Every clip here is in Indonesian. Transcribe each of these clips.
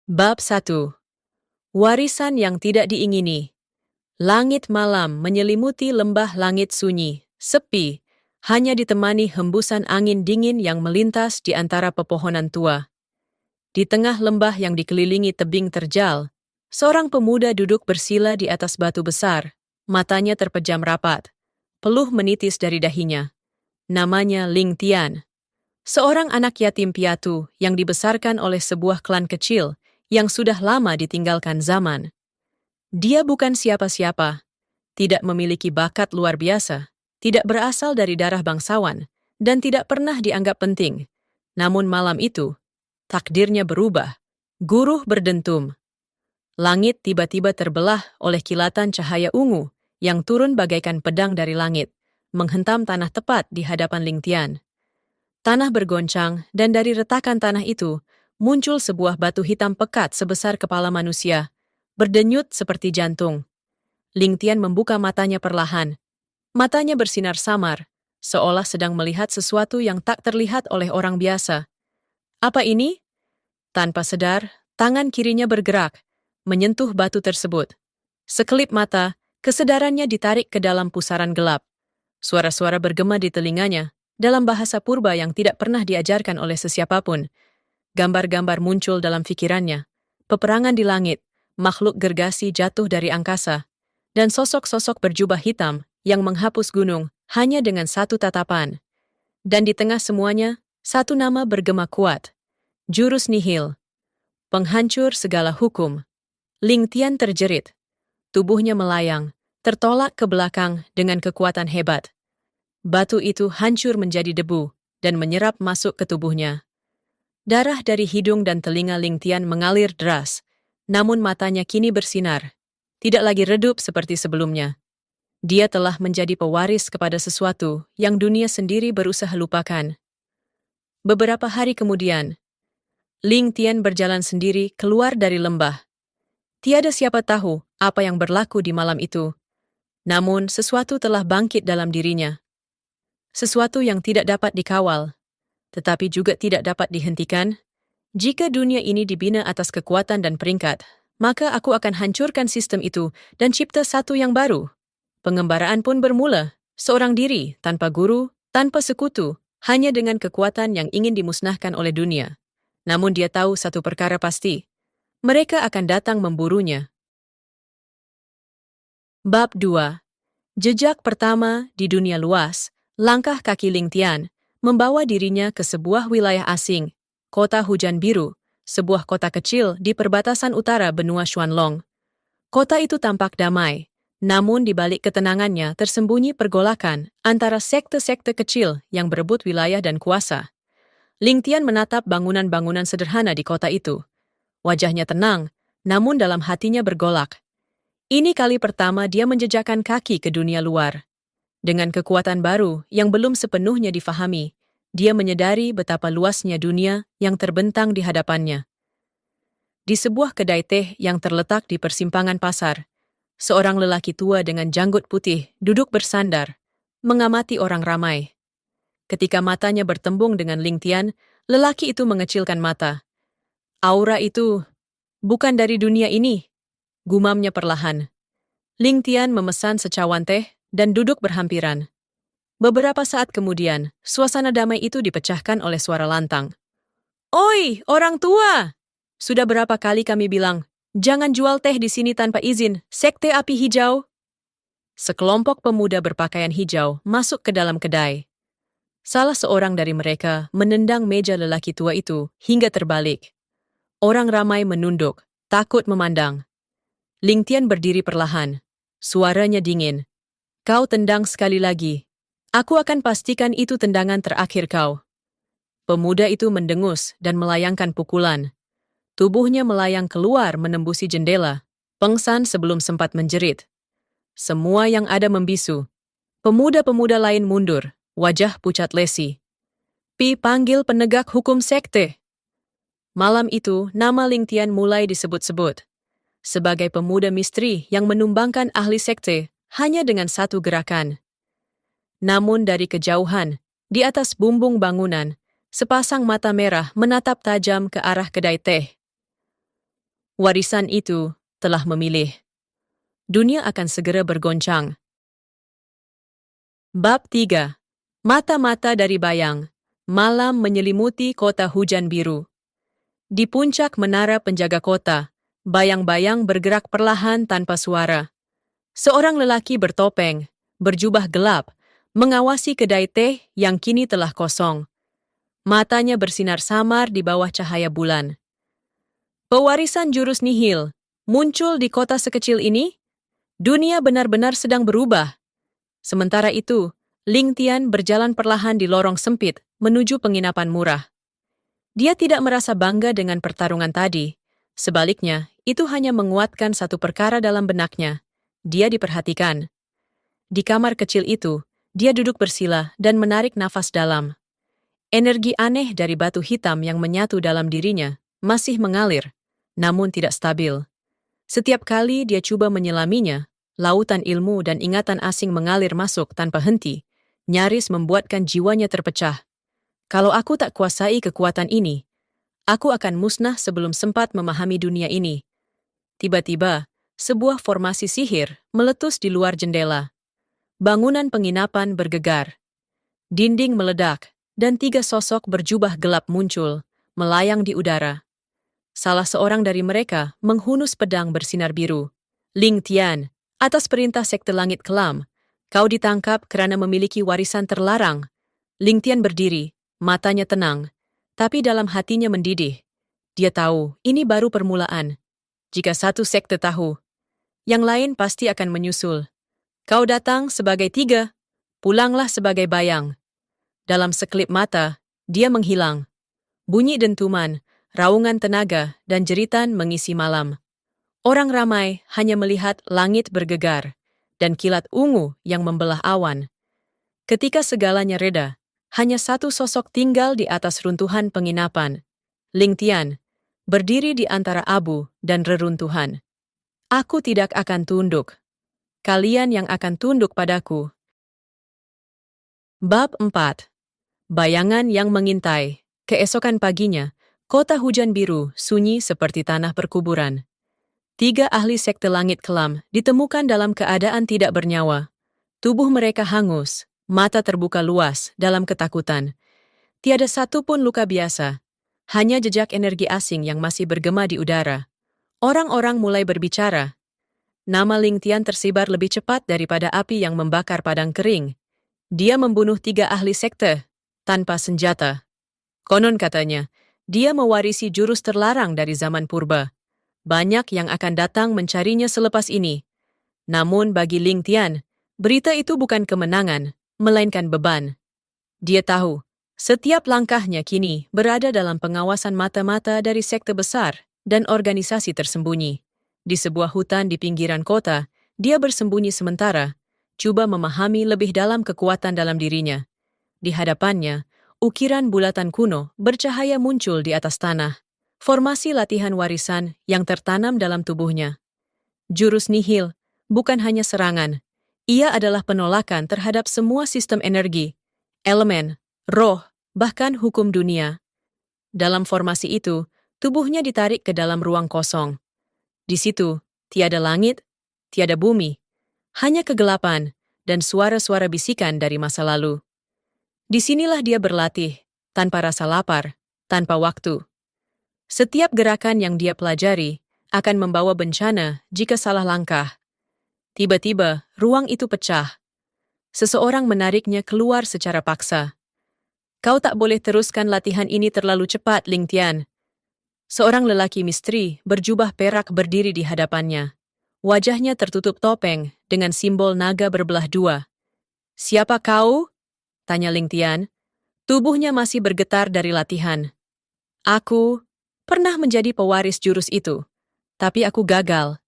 Bab 1. Warisan yang tidak diingini. Langit malam menyelimuti lembah langit sunyi, sepi, hanya ditemani hembusan angin dingin yang melintas di antara pepohonan tua. Di tengah lembah yang dikelilingi tebing terjal, seorang pemuda duduk bersila di atas batu besar, matanya terpejam rapat. Peluh menitis dari dahinya. Namanya Ling Tian. Seorang anak yatim piatu yang dibesarkan oleh sebuah klan kecil yang sudah lama ditinggalkan zaman. Dia bukan siapa-siapa, tidak memiliki bakat luar biasa, tidak berasal dari darah bangsawan, dan tidak pernah dianggap penting. Namun malam itu, takdirnya berubah. Guruh berdentum. Langit tiba-tiba terbelah oleh kilatan cahaya ungu yang turun bagaikan pedang dari langit, menghentam tanah tepat di hadapan Ling Tian. Tanah bergoncang, dan dari retakan tanah itu, muncul sebuah batu hitam pekat sebesar kepala manusia, berdenyut seperti jantung. Ling Tian membuka matanya perlahan. Matanya bersinar samar, seolah sedang melihat sesuatu yang tak terlihat oleh orang biasa. Apa ini? Tanpa sadar, tangan kirinya bergerak, menyentuh batu tersebut. Sekelip mata, kesadarannya ditarik ke dalam pusaran gelap. Suara-suara bergema di telinganya, dalam bahasa purba yang tidak pernah diajarkan oleh sesiapapun. Gambar-gambar muncul dalam pikirannya. Peperangan di langit, makhluk gergasi jatuh dari angkasa, dan sosok-sosok berjubah hitam yang menghapus gunung hanya dengan satu tatapan. Dan di tengah semuanya, satu nama bergema kuat. Jurus nihil. Penghancur segala hukum. Ling Tian terjerit. Tubuhnya melayang, tertolak ke belakang dengan kekuatan hebat. Batu itu hancur menjadi debu dan menyerap masuk ke tubuhnya. Darah dari hidung dan telinga Ling Tian mengalir deras, namun matanya kini bersinar, tidak lagi redup seperti sebelumnya. Dia telah menjadi pewaris kepada sesuatu yang dunia sendiri berusaha lupakan. Beberapa hari kemudian, Ling Tian berjalan sendiri keluar dari lembah. Tiada siapa tahu apa yang berlaku di malam itu, namun sesuatu telah bangkit dalam dirinya. Sesuatu yang tidak dapat dikawal, tetapi juga tidak dapat dihentikan. Jika dunia ini dibina atas kekuatan dan peringkat, maka aku akan hancurkan sistem itu dan cipta satu yang baru. Pengembaraan pun bermula, seorang diri, tanpa guru, tanpa sekutu, hanya dengan kekuatan yang ingin dimusnahkan oleh dunia. Namun dia tahu satu perkara pasti, mereka akan datang memburunya. Bab 2. Jejak pertama di dunia luas. Langkah kaki Ling Tian membawa dirinya ke sebuah wilayah asing, kota hujan biru, sebuah kota kecil di perbatasan utara benua Xuanlong. Kota itu tampak damai, namun di balik ketenangannya tersembunyi pergolakan antara sekte-sekte kecil yang berebut wilayah dan kuasa. Ling Tian menatap bangunan-bangunan sederhana di kota itu. Wajahnya tenang, namun dalam hatinya bergolak. Ini kali pertama dia menjejakkan kaki ke dunia luar. Dengan kekuatan baru yang belum sepenuhnya difahami, dia menyadari betapa luasnya dunia yang terbentang di hadapannya. Di sebuah kedai teh yang terletak di persimpangan pasar, seorang lelaki tua dengan janggut putih duduk bersandar, mengamati orang ramai. Ketika matanya bertembung dengan Ling Tian, lelaki itu mengecilkan mata. Aura itu bukan dari dunia ini, gumamnya perlahan. Ling Tian memesan secawan teh dan duduk berhampiran. Beberapa saat kemudian, suasana damai itu dipecahkan oleh suara lantang. "Oi, orang tua! Sudah berapa kali kami bilang, jangan jual teh di sini tanpa izin, sekte api hijau." Sekelompok pemuda berpakaian hijau masuk ke dalam kedai. Salah seorang dari mereka menendang meja lelaki tua itu hingga terbalik. Orang ramai menunduk, takut memandang. Ling Tian berdiri perlahan. Suaranya dingin. "Kau tendang sekali lagi. Aku akan pastikan itu tendangan terakhir kau." Pemuda itu mendengus dan melayangkan pukulan. Tubuhnya melayang keluar menembusi jendela, pengsan sebelum sempat menjerit. Semua yang ada membisu. Pemuda-pemuda lain mundur, wajah pucat lesi. "Pi panggil penegak hukum sekte." Malam itu, nama Ling Tian mulai disebut-sebut. Sebagai pemuda misteri yang menumbangkan ahli sekte hanya dengan satu gerakan. Namun dari kejauhan, di atas bumbung bangunan, sepasang mata merah menatap tajam ke arah kedai teh. Warisan itu telah memilih. Dunia akan segera bergoncang. Bab 3. Mata-mata dari bayang. Malam menyelimuti kota hujan biru. Di puncak menara penjaga kota, bayang-bayang bergerak perlahan tanpa suara. Seorang lelaki bertopeng, berjubah gelap, mengawasi kedai teh yang kini telah kosong. Matanya bersinar samar di bawah cahaya bulan. Pewarisan jurus nihil muncul di kota sekecil ini? Dunia benar-benar sedang berubah. Sementara itu, Ling Tian berjalan perlahan di lorong sempit menuju penginapan murah. Dia tidak merasa bangga dengan pertarungan tadi. Sebaliknya, itu hanya menguatkan satu perkara dalam benaknya. Dia diperhatikan. Di kamar kecil itu, dia duduk bersila dan menarik nafas dalam. Energi aneh dari batu hitam yang menyatu dalam dirinya masih mengalir, namun tidak stabil. Setiap kali dia coba menyelaminya, lautan ilmu dan ingatan asing mengalir masuk tanpa henti, nyaris membuatkan jiwanya terpecah. Kalau aku tak kuasai kekuatan ini, aku akan musnah sebelum sempat memahami dunia ini. Tiba-tiba, sebuah formasi sihir meletus di luar jendela. Bangunan penginapan bergegar. Dinding meledak, dan 3 sosok berjubah gelap muncul, melayang di udara. Salah seorang dari mereka menghunus pedang bersinar biru. Ling Tian, atas perintah Sekte Langit Kelam, kau ditangkap karena memiliki warisan terlarang. Ling Tian berdiri, matanya tenang, tapi dalam hatinya mendidih. Dia tahu, ini baru permulaan. Jika satu sekte tahu, yang lain pasti akan menyusul. Kau datang sebagai 3, pulanglah sebagai bayang. Dalam sekelip mata, dia menghilang. Bunyi dentuman, raungan tenaga, dan jeritan mengisi malam. Orang ramai hanya melihat langit bergegar, dan kilat ungu yang membelah awan. Ketika segalanya reda, hanya satu sosok tinggal di atas runtuhan penginapan. Ling Tian, berdiri di antara abu dan reruntuhan. Aku tidak akan tunduk. Kalian yang akan tunduk padaku. Bab 4. Bayangan yang mengintai. Keesokan paginya, kota hujan biru sunyi seperti tanah perkuburan. 3 ahli Sekte Langit Kelam ditemukan dalam keadaan tidak bernyawa. Tubuh mereka hangus, mata terbuka luas dalam ketakutan. Tiada satu pun luka biasa, hanya jejak energi asing yang masih bergema di udara. Orang-orang mulai berbicara. Nama Ling Tian tersebar lebih cepat daripada api yang membakar padang kering. Dia membunuh 3 ahli sekte, tanpa senjata. Konon katanya, dia mewarisi jurus terlarang dari zaman purba. Banyak yang akan datang mencarinya selepas ini. Namun bagi Ling Tian, berita itu bukan kemenangan, melainkan beban. Dia tahu, setiap langkahnya kini berada dalam pengawasan mata-mata dari sekte besar dan organisasi tersembunyi. Di sebuah hutan di pinggiran kota, dia bersembunyi sementara, coba memahami lebih dalam kekuatan dalam dirinya. Di hadapannya, ukiran bulatan kuno bercahaya muncul di atas tanah. Formasi latihan warisan yang tertanam dalam tubuhnya. Jurus nihil bukan hanya serangan. Ia adalah penolakan terhadap semua sistem energi, elemen, roh, bahkan hukum dunia. Dalam formasi itu, tubuhnya ditarik ke dalam ruang kosong. Di situ, tiada langit, tiada bumi, hanya kegelapan dan suara-suara bisikan dari masa lalu. Disinilah dia berlatih, tanpa rasa lapar, tanpa waktu. Setiap gerakan yang dia pelajari akan membawa bencana jika salah langkah. Tiba-tiba, ruang itu pecah. Seseorang menariknya keluar secara paksa. Kau tak boleh teruskan latihan ini terlalu cepat, Ling Tian. Seorang lelaki misteri berjubah perak berdiri di hadapannya. Wajahnya tertutup topeng dengan simbol naga berbelah 2. Siapa kau? Tanya Ling Tian. Tubuhnya masih bergetar dari latihan. Aku pernah menjadi pewaris jurus itu, tapi aku gagal.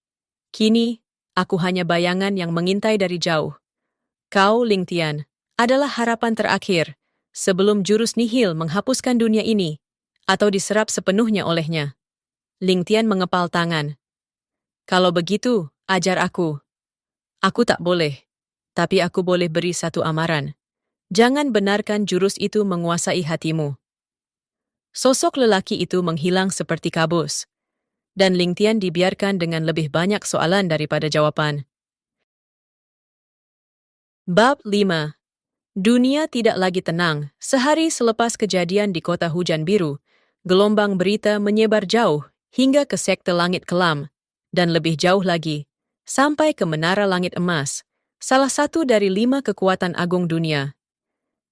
Kini, aku hanya bayangan yang mengintai dari jauh. Kau, Ling Tian, adalah harapan terakhir sebelum jurus nihil menghapuskan dunia ini atau diserap sepenuhnya olehnya. Ling Tian mengepal tangan. Kalau begitu, ajar aku. Aku tak boleh, tapi aku boleh beri satu amaran. Jangan benarkan jurus itu menguasai hatimu. Sosok lelaki itu menghilang seperti kabus. dan Ling Tian dibiarkan dengan lebih banyak soalan daripada jawaban. Bab 5. Dunia tidak lagi tenang. Sehari selepas kejadian di kota hujan biru, gelombang berita menyebar jauh hingga ke sekte langit kelam, dan lebih jauh lagi, sampai ke menara langit emas, salah satu dari 5 kekuatan agung dunia.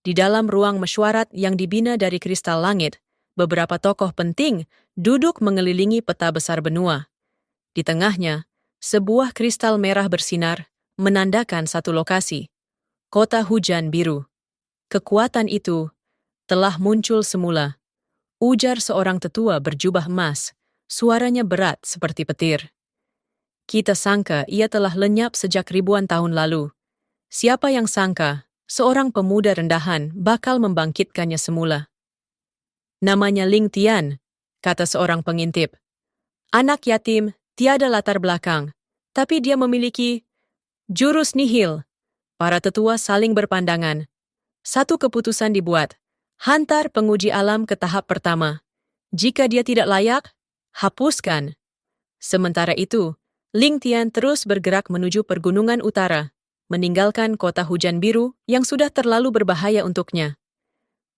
Di dalam ruang mesyuarat yang dibina dari kristal langit, beberapa tokoh penting duduk mengelilingi peta besar benua. Di tengahnya, sebuah kristal merah bersinar, menandakan satu lokasi, kota hujan biru. Kekuatan itu telah muncul semula, ujar seorang tetua berjubah emas, suaranya berat seperti petir. Kita sangka ia telah lenyap sejak ribuan tahun lalu. Siapa yang sangka, seorang pemuda rendahan bakal membangkitkannya semula. Namanya Ling Tian, kata seorang pengintip. Anak yatim, tiada latar belakang, tapi dia memiliki jurus nihil. Para tetua saling berpandangan. Satu keputusan dibuat, hantar penguji alam ke tahap pertama. Jika dia tidak layak, hapuskan. Sementara itu, Ling Tian terus bergerak menuju pergunungan utara, meninggalkan kota hujan biru yang sudah terlalu berbahaya untuknya.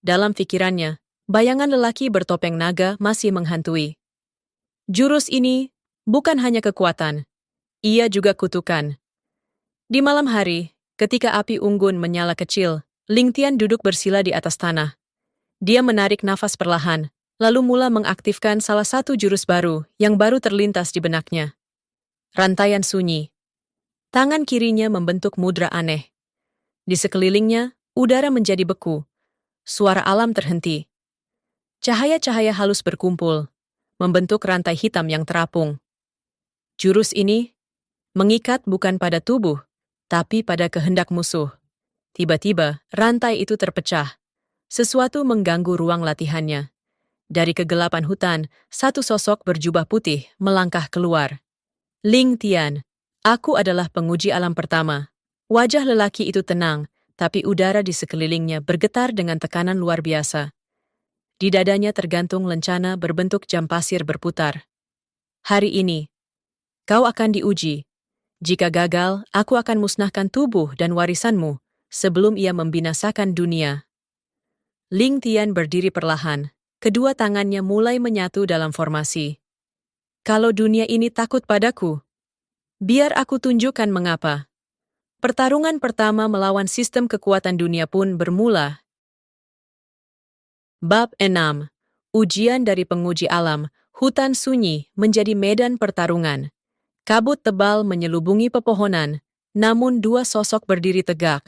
Dalam pikirannya, bayangan lelaki bertopeng naga masih menghantui. Jurus ini bukan hanya kekuatan, ia juga kutukan. Di malam hari, ketika api unggun menyala kecil, Ling Tian duduk bersila di atas tanah. Dia menarik nafas perlahan, lalu mula mengaktifkan salah satu jurus baru yang baru terlintas di benaknya. Rantaian sunyi. Tangan kirinya membentuk mudra aneh. Di sekelilingnya, udara menjadi beku. Suara alam terhenti. Cahaya-cahaya halus berkumpul, membentuk rantai hitam yang terapung. Jurus ini mengikat bukan pada tubuh, tapi pada kehendak musuh. Tiba-tiba, rantai itu terpecah. Sesuatu mengganggu ruang latihannya. Dari kegelapan hutan, satu sosok berjubah putih melangkah keluar. Ling Tian, aku adalah penguji alam pertama. Wajah lelaki itu tenang, tapi udara di sekelilingnya bergetar dengan tekanan luar biasa. Di dadanya tergantung lencana berbentuk jam pasir berputar. Hari ini, kau akan diuji. Jika gagal, aku akan musnahkan tubuh dan warisanmu sebelum ia membinasakan dunia. Ling Tian berdiri perlahan, kedua tangannya mulai menyatu dalam formasi. Kalau dunia ini takut padaku, biar aku tunjukkan mengapa. Pertarungan pertama melawan sistem kekuatan dunia pun bermula. Bab 6. Ujian dari penguji alam, hutan sunyi menjadi medan pertarungan. Kabut tebal menyelubungi pepohonan, namun dua sosok berdiri tegak.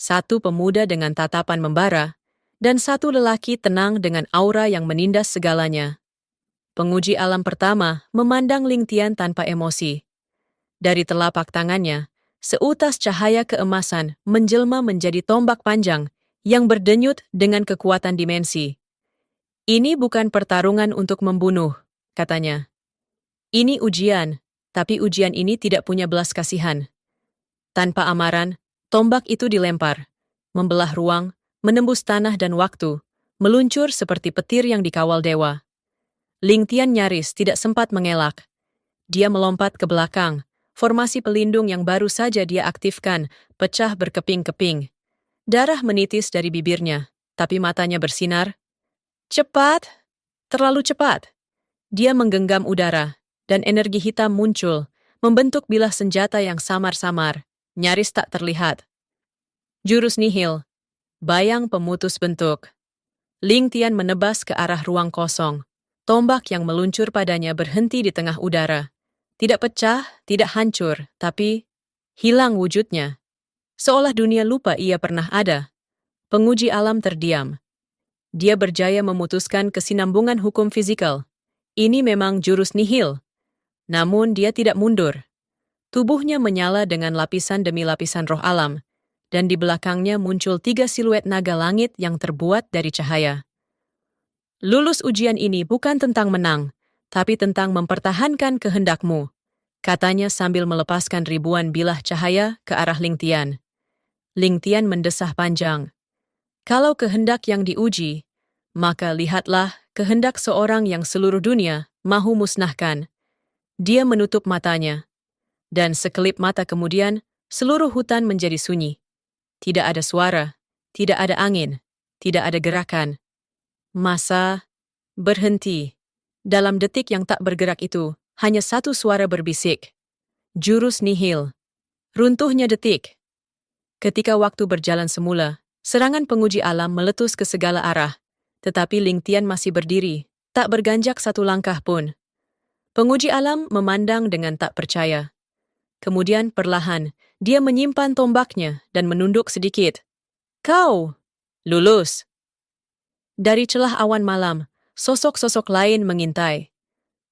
Satu pemuda dengan tatapan membara, dan satu lelaki tenang dengan aura yang menindas segalanya. Penguji alam pertama memandang Ling Tian tanpa emosi. Dari telapak tangannya, seutas cahaya keemasan menjelma menjadi tombak panjang yang berdenyut dengan kekuatan dimensi. Ini bukan pertarungan untuk membunuh, katanya. Ini ujian, tapi ujian ini tidak punya belas kasihan. Tanpa amaran, tombak itu dilempar, membelah ruang, menembus tanah dan waktu, meluncur seperti petir yang dikawal dewa. Ling Tian nyaris tidak sempat mengelak. Dia melompat ke belakang, formasi pelindung yang baru saja dia aktifkan, pecah berkeping-keping. Darah menitis dari bibirnya, tapi matanya bersinar. Cepat! Terlalu cepat! Dia menggenggam udara, dan energi hitam muncul, membentuk bilah senjata yang samar-samar, nyaris tak terlihat. Jurus nihil, bayang pemutus bentuk. Ling Tian menebas ke arah ruang kosong. Tombak yang meluncur padanya berhenti di tengah udara. Tidak pecah, tidak hancur, tapi hilang wujudnya. Seolah dunia lupa ia pernah ada. Penguji alam terdiam. Dia berjaya memutuskan kesinambungan hukum fisikal. Ini memang jurus nihil. Namun dia tidak mundur. Tubuhnya menyala dengan lapisan demi lapisan roh alam, dan di belakangnya muncul 3 siluet naga langit yang terbuat dari cahaya. Lulus ujian ini bukan tentang menang, tapi tentang mempertahankan kehendakmu, katanya sambil melepaskan ribuan bilah cahaya ke arah Ling Tian. Ling Tian mendesah panjang. Kalau kehendak yang diuji, maka lihatlah kehendak seorang yang seluruh dunia mahu musnahkan. Dia menutup matanya, dan sekelip mata kemudian, seluruh hutan menjadi sunyi. Tidak ada suara, tidak ada angin, tidak ada gerakan. Masa berhenti. Dalam detik yang tak bergerak itu, hanya satu suara berbisik. Jurus nihil. Runtuhnya detik. Ketika waktu berjalan semula, serangan penguji alam meletus ke segala arah. Tetapi Ling Tian masih berdiri, tak berganjak satu langkah pun. Penguji alam memandang dengan tak percaya. Kemudian perlahan, dia menyimpan tombaknya dan menunduk sedikit. Kau! Lulus! Dari celah awan malam, sosok-sosok lain mengintai.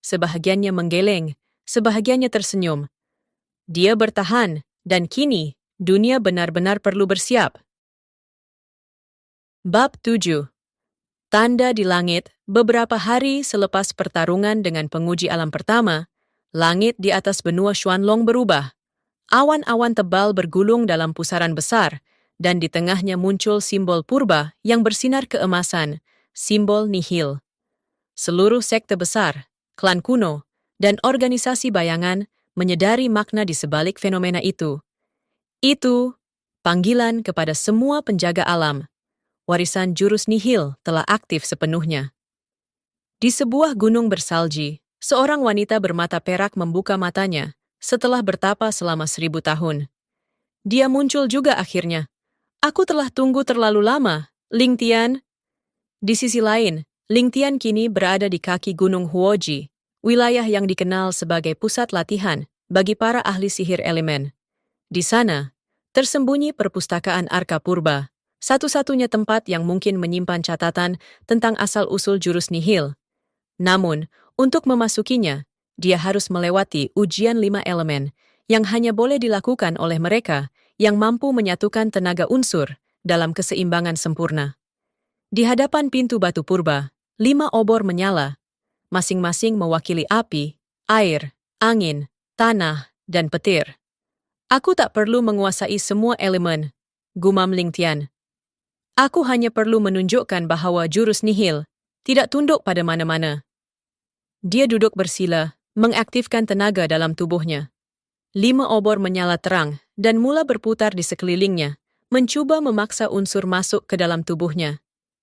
Sebahagiannya menggeleng, sebahagiannya tersenyum. Dia bertahan, dan kini, dunia benar-benar perlu bersiap. Bab 7. Tanda di langit. Beberapa hari selepas pertarungan dengan penguji alam pertama, langit di atas benua Xuanlong berubah. Awan-awan tebal bergulung dalam pusaran besar, dan di tengahnya muncul simbol purba yang bersinar keemasan, simbol nihil. Seluruh sekte besar, klan kuno, dan organisasi bayangan menyadari makna di sebalik fenomena itu. Itu panggilan kepada semua penjaga alam. Warisan jurus nihil telah aktif sepenuhnya. Di sebuah gunung bersalji, seorang wanita bermata perak membuka matanya setelah bertapa selama 1000 tahun. Dia muncul juga akhirnya. Aku telah tunggu terlalu lama, Ling Tian. Di sisi lain, Ling Tian kini berada di kaki Gunung Huoji, wilayah yang dikenal sebagai pusat latihan bagi para ahli sihir elemen. Di sana, tersembunyi perpustakaan Arka Purba, satu-satunya tempat yang mungkin menyimpan catatan tentang asal-usul jurus nihil. Namun, untuk memasukinya, dia harus melewati ujian 5 elemen yang hanya boleh dilakukan oleh mereka yang mampu menyatukan tenaga unsur dalam keseimbangan sempurna. Di hadapan pintu batu purba, 5 obor menyala, masing-masing mewakili api, air, angin, tanah, dan petir. Aku tak perlu menguasai semua elemen, gumam Ling Tian. Aku hanya perlu menunjukkan bahwa jurus nihil tidak tunduk pada mana-mana. Dia duduk bersila, mengaktifkan tenaga dalam tubuhnya. 5 obor menyala terang dan mula berputar di sekelilingnya, mencoba memaksa unsur masuk ke dalam tubuhnya.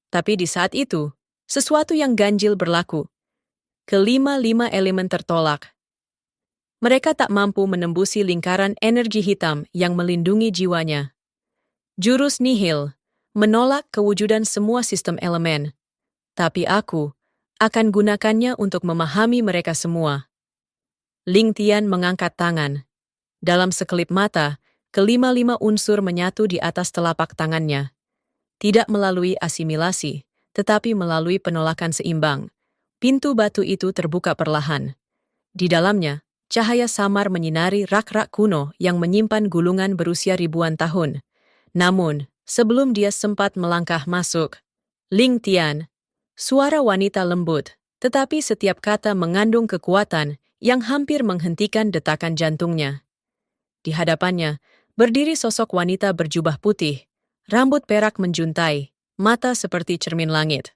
Tapi di saat itu, sesuatu yang ganjil berlaku. Kelima-lima elemen tertolak. Mereka tak mampu menembusi lingkaran energi hitam yang melindungi jiwanya. Jurus nihil menolak kewujudan semua sistem elemen. Tapi aku akan gunakannya untuk memahami mereka semua. Ling Tian mengangkat tangan. Dalam sekelip mata, kelima-lima unsur menyatu di atas telapak tangannya. Tidak melalui asimilasi, tetapi melalui penolakan seimbang. Pintu batu itu terbuka perlahan. Di dalamnya, cahaya samar menyinari rak-rak kuno yang menyimpan gulungan berusia ribuan tahun. Namun, sebelum dia sempat melangkah masuk, Ling Tian, suara wanita lembut, tetapi setiap kata mengandung kekuatan yang hampir menghentikan detakan jantungnya. Di hadapannya, berdiri sosok wanita berjubah putih, rambut perak menjuntai, mata seperti cermin langit.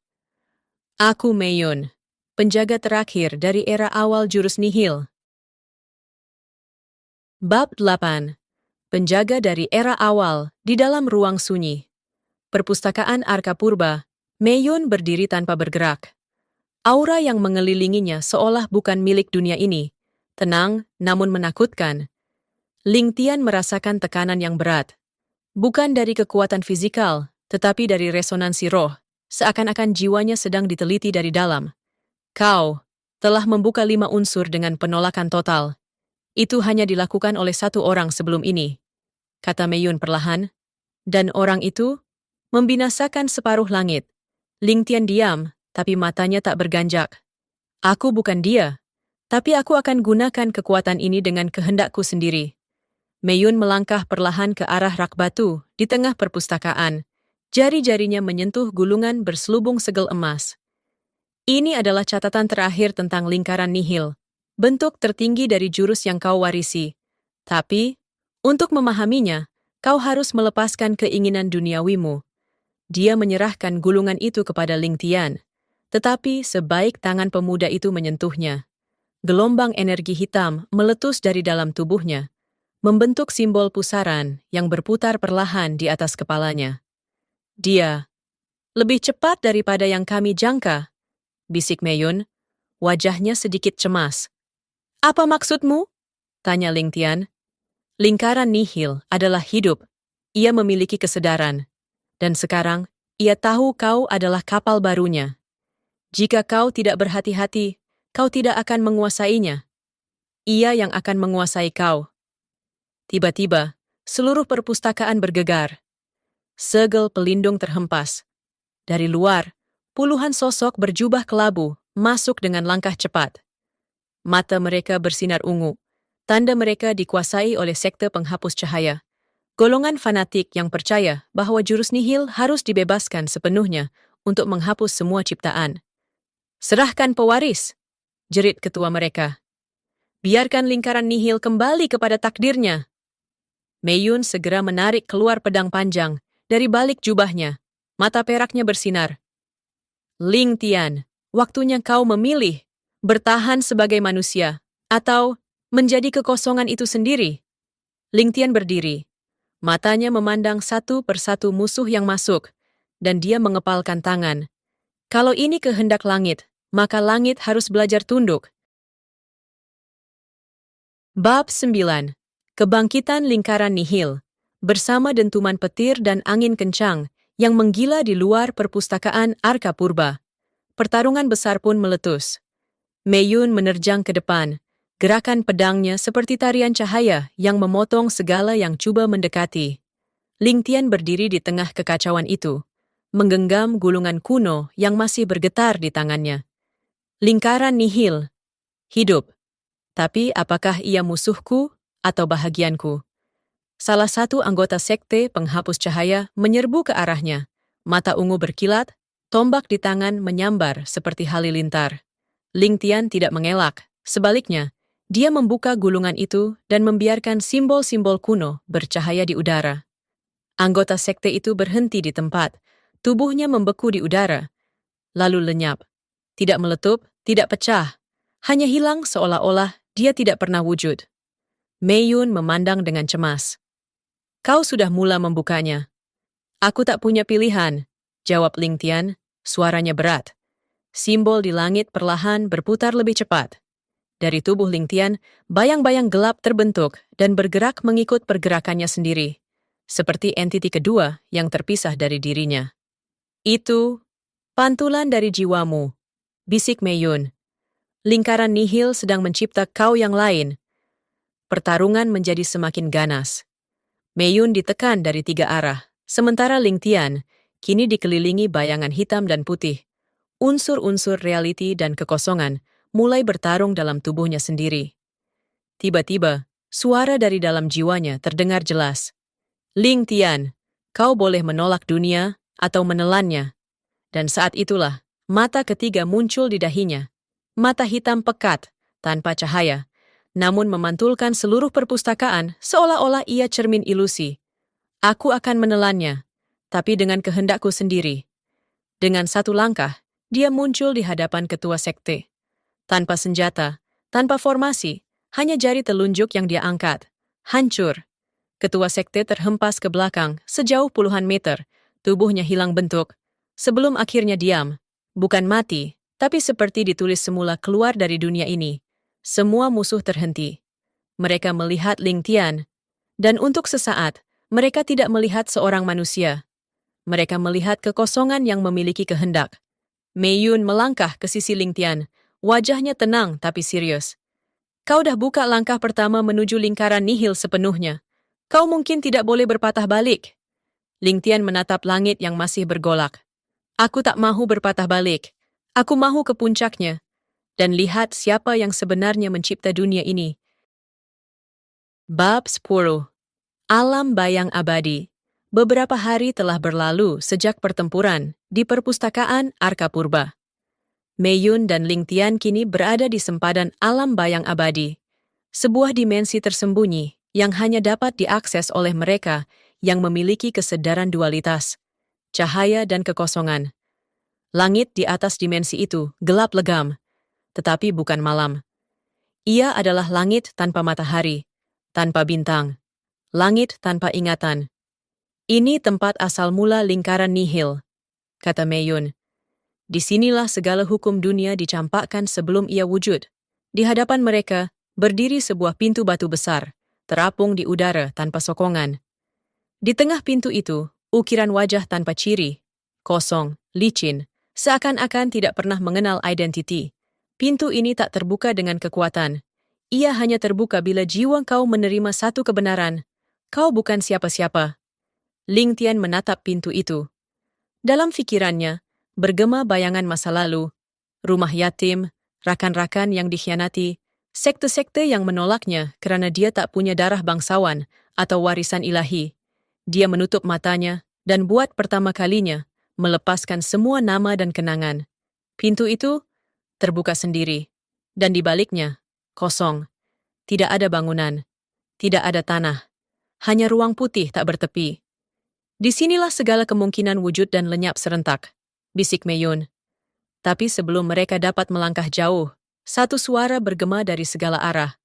Aku Mei Yun, penjaga terakhir dari era awal jurus nihil. Bab 8. Penjaga dari era awal di dalam ruang sunyi. Perpustakaan Arka Purba, Mei Yun berdiri tanpa bergerak. Aura yang mengelilinginya seolah bukan milik dunia ini, tenang namun menakutkan. Ling Tian merasakan tekanan yang berat. Bukan dari kekuatan fisikal, tetapi dari resonansi roh, seakan-akan jiwanya sedang diteliti dari dalam. Kau telah membuka 5 unsur dengan penolakan total. Itu hanya dilakukan oleh 1 orang sebelum ini, kata Mei Yun perlahan. Dan orang itu membinasakan separuh langit. Ling Tian diam, tapi matanya tak berganjak. Aku bukan dia, tapi aku akan gunakan kekuatan ini dengan kehendakku sendiri. Mei Yun melangkah perlahan ke arah rak batu di tengah perpustakaan. Jari-jarinya menyentuh gulungan berselubung segel emas. Ini adalah catatan terakhir tentang lingkaran nihil, bentuk tertinggi dari jurus yang kau warisi. Tapi, untuk memahaminya, kau harus melepaskan keinginan duniawimu. Dia menyerahkan gulungan itu kepada Ling Tian, tetapi sebaik tangan pemuda itu menyentuhnya, Gelombang energi hitam meletus dari dalam tubuhnya, membentuk simbol pusaran yang berputar perlahan di atas kepalanya. Dia lebih cepat daripada yang kami jangka, bisik Meiyun, wajahnya sedikit cemas. Apa maksudmu? Tanya Ling Tian. Lingkaran nihil adalah hidup. Ia memiliki kesedaran. Dan sekarang, ia tahu kau adalah kapal barunya. Jika kau tidak berhati-hati, kau tidak akan menguasainya. Ia yang akan menguasai kau. Tiba-tiba, seluruh perpustakaan bergegar. Segel pelindung terhempas. Dari luar, puluhan sosok berjubah kelabu masuk dengan langkah cepat. Mata mereka bersinar ungu. Tanda mereka dikuasai oleh sekte penghapus cahaya. Golongan fanatik yang percaya bahwa jurus nihil harus dibebaskan sepenuhnya untuk menghapus semua ciptaan. Serahkan pewaris, jerit ketua mereka. Biarkan lingkaran nihil kembali kepada takdirnya. Meiyun segera menarik keluar pedang panjang dari balik jubahnya. Mata peraknya bersinar. Ling Tian, waktunya kau memilih, bertahan sebagai manusia, atau menjadi kekosongan itu sendiri. Ling Tian berdiri. Matanya memandang satu persatu musuh yang masuk, dan dia mengepalkan tangan. Kalau ini kehendak langit, maka langit harus belajar tunduk. Bab 9. Kebangkitan lingkaran nihil. Bersama dentuman petir dan angin kencang yang menggila di luar perpustakaan Arka Purba. Pertarungan besar pun meletus. Meiyun menerjang ke depan. Gerakan pedangnya seperti tarian cahaya yang memotong segala yang coba mendekati. Ling Tian berdiri di tengah kekacauan itu, menggenggam gulungan kuno yang masih bergetar di tangannya. Lingkaran nihil. Hidup. Tapi apakah ia musuhku atau bahagianku? Salah satu anggota sekte penghapus cahaya menyerbu ke arahnya. Mata ungu berkilat, tombak di tangan menyambar seperti halilintar. Ling Tian tidak mengelak, sebaliknya, dia membuka gulungan itu dan membiarkan simbol-simbol kuno bercahaya di udara. Anggota sekte itu berhenti di tempat, tubuhnya membeku di udara, lalu lenyap. Tidak meletup, tidak pecah, hanya hilang seolah-olah dia tidak pernah wujud. Meiyun memandang dengan cemas. Kau sudah mula membukanya. Aku tak punya pilihan, jawab Ling Tian, suaranya berat. Simbol di langit perlahan berputar lebih cepat. Dari tubuh Ling Tian, bayang-bayang gelap terbentuk dan bergerak mengikut pergerakannya sendiri, seperti entiti kedua yang terpisah dari dirinya. Itu pantulan dari jiwamu, bisik Meiyun. Lingkaran nihil sedang mencipta kau yang lain. Pertarungan menjadi semakin ganas. Meiyun ditekan dari 3 arah, sementara Ling Tian kini dikelilingi bayangan hitam dan putih. Unsur-unsur realiti dan kekosongan mulai bertarung dalam tubuhnya sendiri. Tiba-tiba, suara dari dalam jiwanya terdengar jelas. Ling Tian, kau boleh menolak dunia atau menelannya. Dan saat itulah, mata ketiga muncul di dahinya. Mata hitam pekat, tanpa cahaya, namun memantulkan seluruh perpustakaan seolah-olah ia cermin ilusi. Aku akan menelannya, tapi dengan kehendakku sendiri. Dengan satu langkah, dia muncul di hadapan ketua sekte. Tanpa senjata, tanpa formasi, hanya jari telunjuk yang dia angkat. Hancur. Ketua sekte terhempas ke belakang sejauh puluhan meter, tubuhnya hilang bentuk. Sebelum akhirnya diam, bukan mati, tapi seperti ditulis semula keluar dari dunia ini. Semua musuh terhenti. Mereka melihat Ling Tian, dan untuk sesaat, mereka tidak melihat seorang manusia. Mereka melihat kekosongan yang memiliki kehendak. Meiyun melangkah ke sisi Ling Tian, wajahnya tenang tapi serius. Kau dah buka langkah pertama menuju lingkaran nihil sepenuhnya. Kau mungkin tidak boleh berpatah balik. Ling Tian menatap langit yang masih bergolak. Aku tak mahu berpatah balik. Aku mahu ke puncaknya. Dan lihat siapa yang sebenarnya mencipta dunia ini. Bab 10. Alam bayang abadi. Beberapa hari telah berlalu sejak pertempuran di perpustakaan Arka Purba. Meiyun dan Ling Tian kini berada di sempadan alam bayang abadi. Sebuah dimensi tersembunyi yang hanya dapat diakses oleh mereka yang memiliki kesedaran dualitas, cahaya dan kekosongan. Langit di atas dimensi itu gelap legam, tetapi bukan malam. Ia adalah langit tanpa matahari, tanpa bintang, langit tanpa ingatan. Ini tempat asal mula lingkaran nihil, kata Meiyun. Disinilah segala hukum dunia dicampakkan sebelum ia wujud. Di hadapan mereka, berdiri sebuah pintu batu besar, terapung di udara tanpa sokongan. Di tengah pintu itu, ukiran wajah tanpa ciri, kosong, licin, seakan-akan tidak pernah mengenal identiti. Pintu ini tak terbuka dengan kekuatan. Ia hanya terbuka bila jiwa kau menerima satu kebenaran. Kau bukan siapa-siapa. Ling Tian menatap pintu itu. Dalam fikirannya, bergema bayangan masa lalu, rumah yatim, rakan-rakan yang dikhianati, sekte-sekte yang menolaknya karena dia tak punya darah bangsawan atau warisan ilahi. Dia menutup matanya dan buat pertama kalinya melepaskan semua nama dan kenangan. Pintu itu terbuka sendiri, dan di baliknya, kosong. Tidak ada bangunan, tidak ada tanah, hanya ruang putih tak bertepi. Disinilah segala kemungkinan wujud dan lenyap serentak, bisik Meiyun. Tapi sebelum mereka dapat melangkah jauh, satu suara bergema dari segala arah.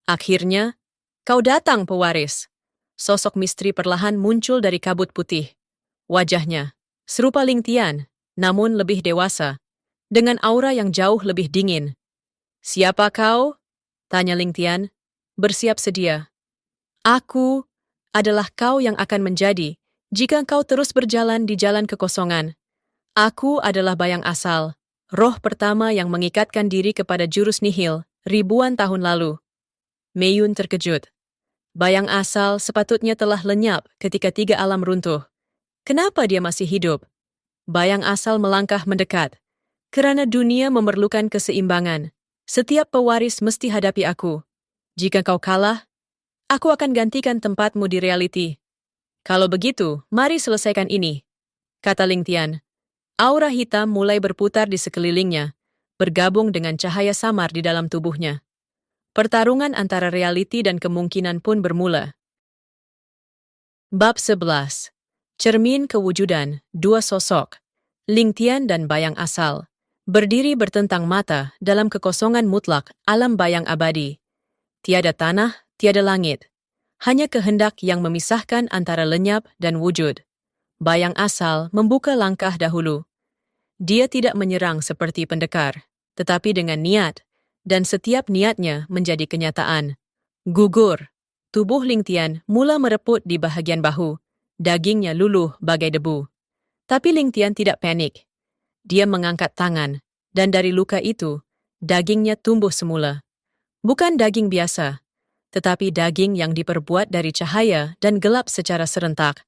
Akhirnya, kau datang, pewaris. Sosok misteri perlahan muncul dari kabut putih. Wajahnya serupa Ling Tian, namun lebih dewasa, dengan aura yang jauh lebih dingin. Siapa kau? Tanya Ling Tian. Bersiap sedia. Aku adalah kau yang akan menjadi jika kau terus berjalan di jalan kekosongan. Aku adalah bayang asal, roh pertama yang mengikatkan diri kepada jurus nihil ribuan tahun lalu. Meiyun terkejut. Bayang asal sepatutnya telah lenyap ketika 3 alam runtuh. Kenapa dia masih hidup? Bayang asal melangkah mendekat. Kerana dunia memerlukan keseimbangan. Setiap pewaris mesti hadapi aku. Jika kau kalah, aku akan gantikan tempatmu di reality. Kalau begitu, mari selesaikan ini, kata Ling Tian. Aura hitam mulai berputar di sekelilingnya, bergabung dengan cahaya samar di dalam tubuhnya. Pertarungan antara realiti dan kemungkinan pun bermula. Bab 11. Cermin kewujudan, dua sosok, Ling Tian dan bayang asal, berdiri bertentang mata dalam kekosongan mutlak alam bayang abadi. Tiada tanah, tiada langit. Hanya kehendak yang memisahkan antara lenyap dan wujud. Bayang asal membuka langkah dahulu. Dia tidak menyerang seperti pendekar, tetapi dengan niat, dan setiap niatnya menjadi kenyataan. Gugur. Tubuh Ling Tian mula mereput di bahagian bahu. Dagingnya luluh bagai debu. Tapi Ling Tian tidak panik. Dia mengangkat tangan, dan dari luka itu, dagingnya tumbuh semula. Bukan daging biasa, tetapi daging yang diperbuat dari cahaya dan gelap secara serentak.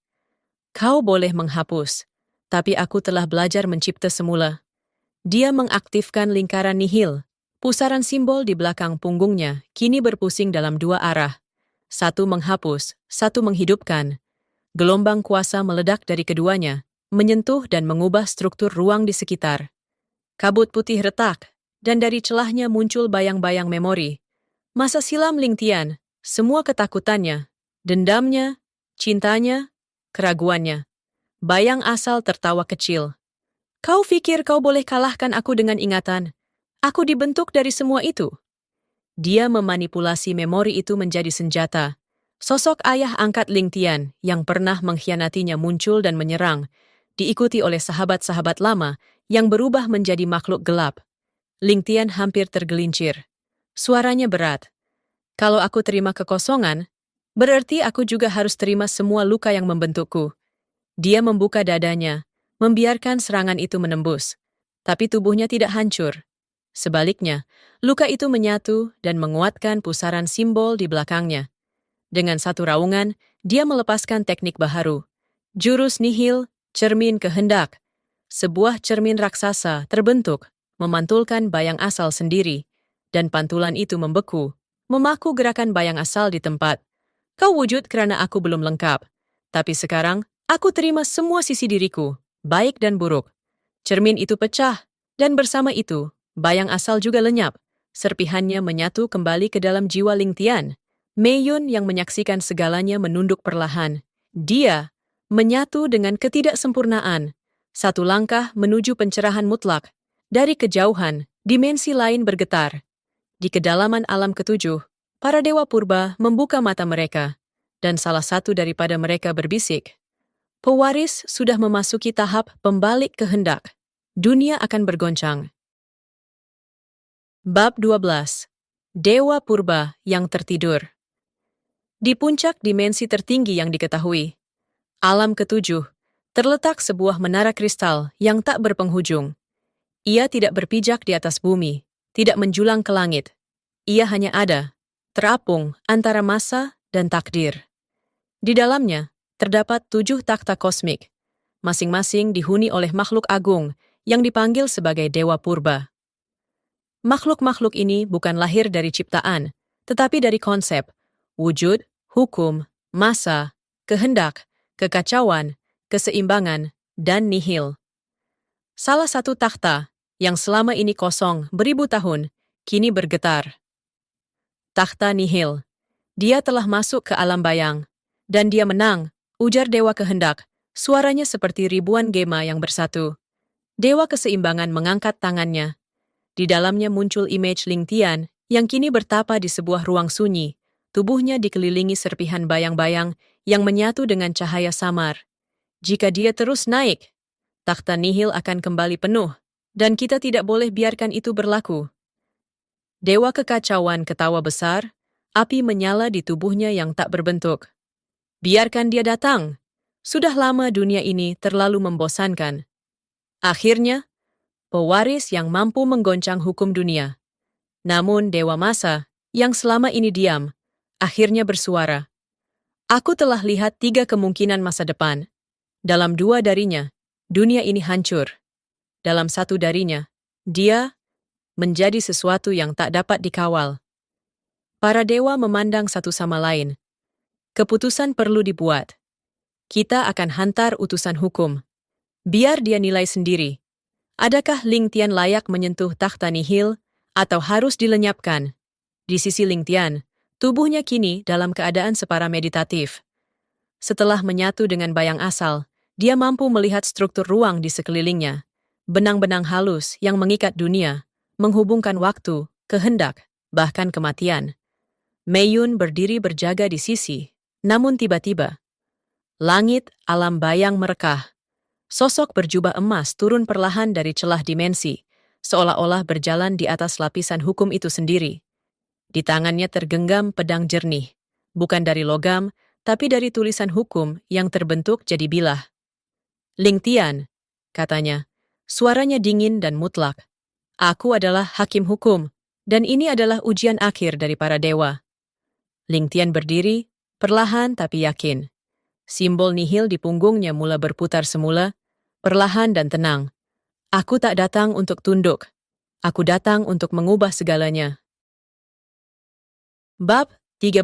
Kau boleh menghapus, tapi aku telah belajar mencipta semula. Dia mengaktifkan lingkaran nihil. Pusaran simbol di belakang punggungnya kini berpusing dalam dua arah. Satu menghapus, satu menghidupkan. Gelombang kuasa meledak dari keduanya, menyentuh dan mengubah struktur ruang di sekitar. Kabut putih retak, dan dari celahnya muncul bayang-bayang memori. Masa silam Ling Tian, semua ketakutannya, dendamnya, cintanya, keraguannya. Bayang asal tertawa kecil. Kau pikir kau boleh kalahkan aku dengan ingatan? Aku dibentuk dari semua itu. Dia memanipulasi memori itu menjadi senjata. Sosok ayah angkat Ling Tian yang pernah mengkhianatinya muncul dan menyerang, diikuti oleh sahabat-sahabat lama yang berubah menjadi makhluk gelap. Ling Tian hampir tergelincir. Suaranya berat. Kalau aku terima kekosongan, berarti aku juga harus terima semua luka yang membentukku. Dia membuka dadanya, membiarkan serangan itu menembus. Tapi tubuhnya tidak hancur. Sebaliknya, luka itu menyatu dan menguatkan pusaran simbol di belakangnya. Dengan satu raungan, dia melepaskan teknik baharu. Jurus nihil, cermin kehendak. Sebuah cermin raksasa terbentuk, memantulkan bayang asal sendiri, dan pantulan itu membeku, memaku gerakan bayang asal di tempat. Kau wujud kerana aku belum lengkap. Tapi sekarang, aku terima semua sisi diriku, baik dan buruk. Cermin itu pecah, dan bersama itu, bayang asal juga lenyap. Serpihannya menyatu kembali ke dalam jiwa Ling Tian. Meiyun yang menyaksikan segalanya menunduk perlahan. Dia menyatu dengan ketidaksempurnaan. Satu langkah menuju pencerahan mutlak. Dari kejauhan, dimensi lain bergetar. Di kedalaman alam ketujuh, para dewa purba membuka mata mereka, dan salah satu daripada mereka berbisik, "Pewaris sudah memasuki tahap pembalik kehendak. Dunia akan bergoncang." Bab 12. Dewa Purba yang tertidur. Di puncak dimensi tertinggi yang diketahui, alam ketujuh, terletak sebuah menara kristal yang tak berpenghujung. Ia tidak berpijak di atas bumi, tidak menjulang ke langit. Ia hanya ada, terapung antara masa dan takdir. Di dalamnya, terdapat 7 takhta kosmik, masing-masing dihuni oleh makhluk agung yang dipanggil sebagai Dewa Purba. Makhluk-makhluk ini bukan lahir dari ciptaan, tetapi dari konsep, wujud, hukum, masa, kehendak, kekacauan, keseimbangan, dan nihil. Salah satu takhta, yang selama ini kosong beribu tahun, kini bergetar. Takhta nihil. Dia telah masuk ke alam bayang, dan dia menang, ujar Dewa Kehendak, suaranya seperti ribuan gema yang bersatu. Dewa Keseimbangan mengangkat tangannya. Di dalamnya muncul image Ling Tian yang kini bertapa di sebuah ruang sunyi. Tubuhnya dikelilingi serpihan bayang-bayang yang menyatu dengan cahaya samar. Jika dia terus naik, takhta nihil akan kembali penuh, dan kita tidak boleh biarkan itu berlaku. Dewa Kekacauan ketawa besar, api menyala di tubuhnya yang tak berbentuk. Biarkan dia datang. Sudah lama dunia ini terlalu membosankan. Akhirnya, pewaris yang mampu menggoncang hukum dunia. Namun Dewa Masa, yang selama ini diam, akhirnya bersuara. Aku telah lihat 3 kemungkinan masa depan. Dalam 2 darinya, dunia ini hancur. Dalam 1 darinya, dia menjadi sesuatu yang tak dapat dikawal. Para dewa memandang satu sama lain. Keputusan perlu dibuat. Kita akan hantar utusan hukum. Biar dia nilai sendiri. Adakah Ling Tian layak menyentuh takhta nihil, atau harus dilenyapkan? Di sisi Ling Tian, tubuhnya kini dalam keadaan separa meditatif. Setelah menyatu dengan bayang asal, dia mampu melihat struktur ruang di sekelilingnya. Benang-benang halus yang mengikat dunia, menghubungkan waktu, kehendak, bahkan kematian. Mei Yun berdiri berjaga di sisi, namun tiba-tiba, langit alam bayang merekah. Sosok berjubah emas turun perlahan dari celah dimensi, seolah-olah berjalan di atas lapisan hukum itu sendiri. Di tangannya tergenggam pedang jernih, bukan dari logam, tapi dari tulisan hukum yang terbentuk jadi bilah. Ling Tian, katanya, suaranya dingin dan mutlak. Aku adalah hakim hukum, dan ini adalah ujian akhir dari para dewa. Ling Tian berdiri, perlahan tapi yakin. Simbol nihil di punggungnya mula berputar semula, perlahan dan tenang. Aku tak datang untuk tunduk. Aku datang untuk mengubah segalanya. Bab 13.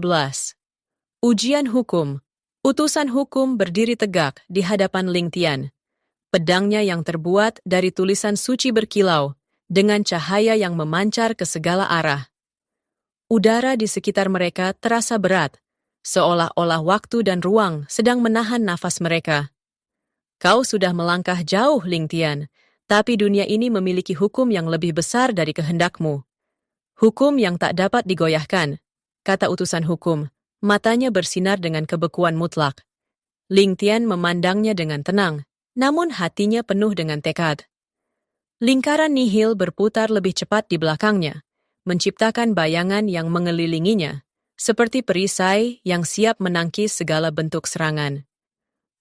Ujian hukum. Utusan hukum berdiri tegak di hadapan Ling Tian. Pedangnya yang terbuat dari tulisan suci berkilau, dengan cahaya yang memancar ke segala arah. Udara di sekitar mereka terasa berat, seolah-olah waktu dan ruang sedang menahan nafas mereka. Kau sudah melangkah jauh, Ling Tian, tapi dunia ini memiliki hukum yang lebih besar dari kehendakmu. Hukum yang tak dapat digoyahkan, kata utusan hukum, matanya bersinar dengan kebekuan mutlak. Ling Tian memandangnya dengan tenang, namun hatinya penuh dengan tekad. Lingkaran nihil berputar lebih cepat di belakangnya, menciptakan bayangan yang mengelilinginya, seperti perisai yang siap menangkis segala bentuk serangan.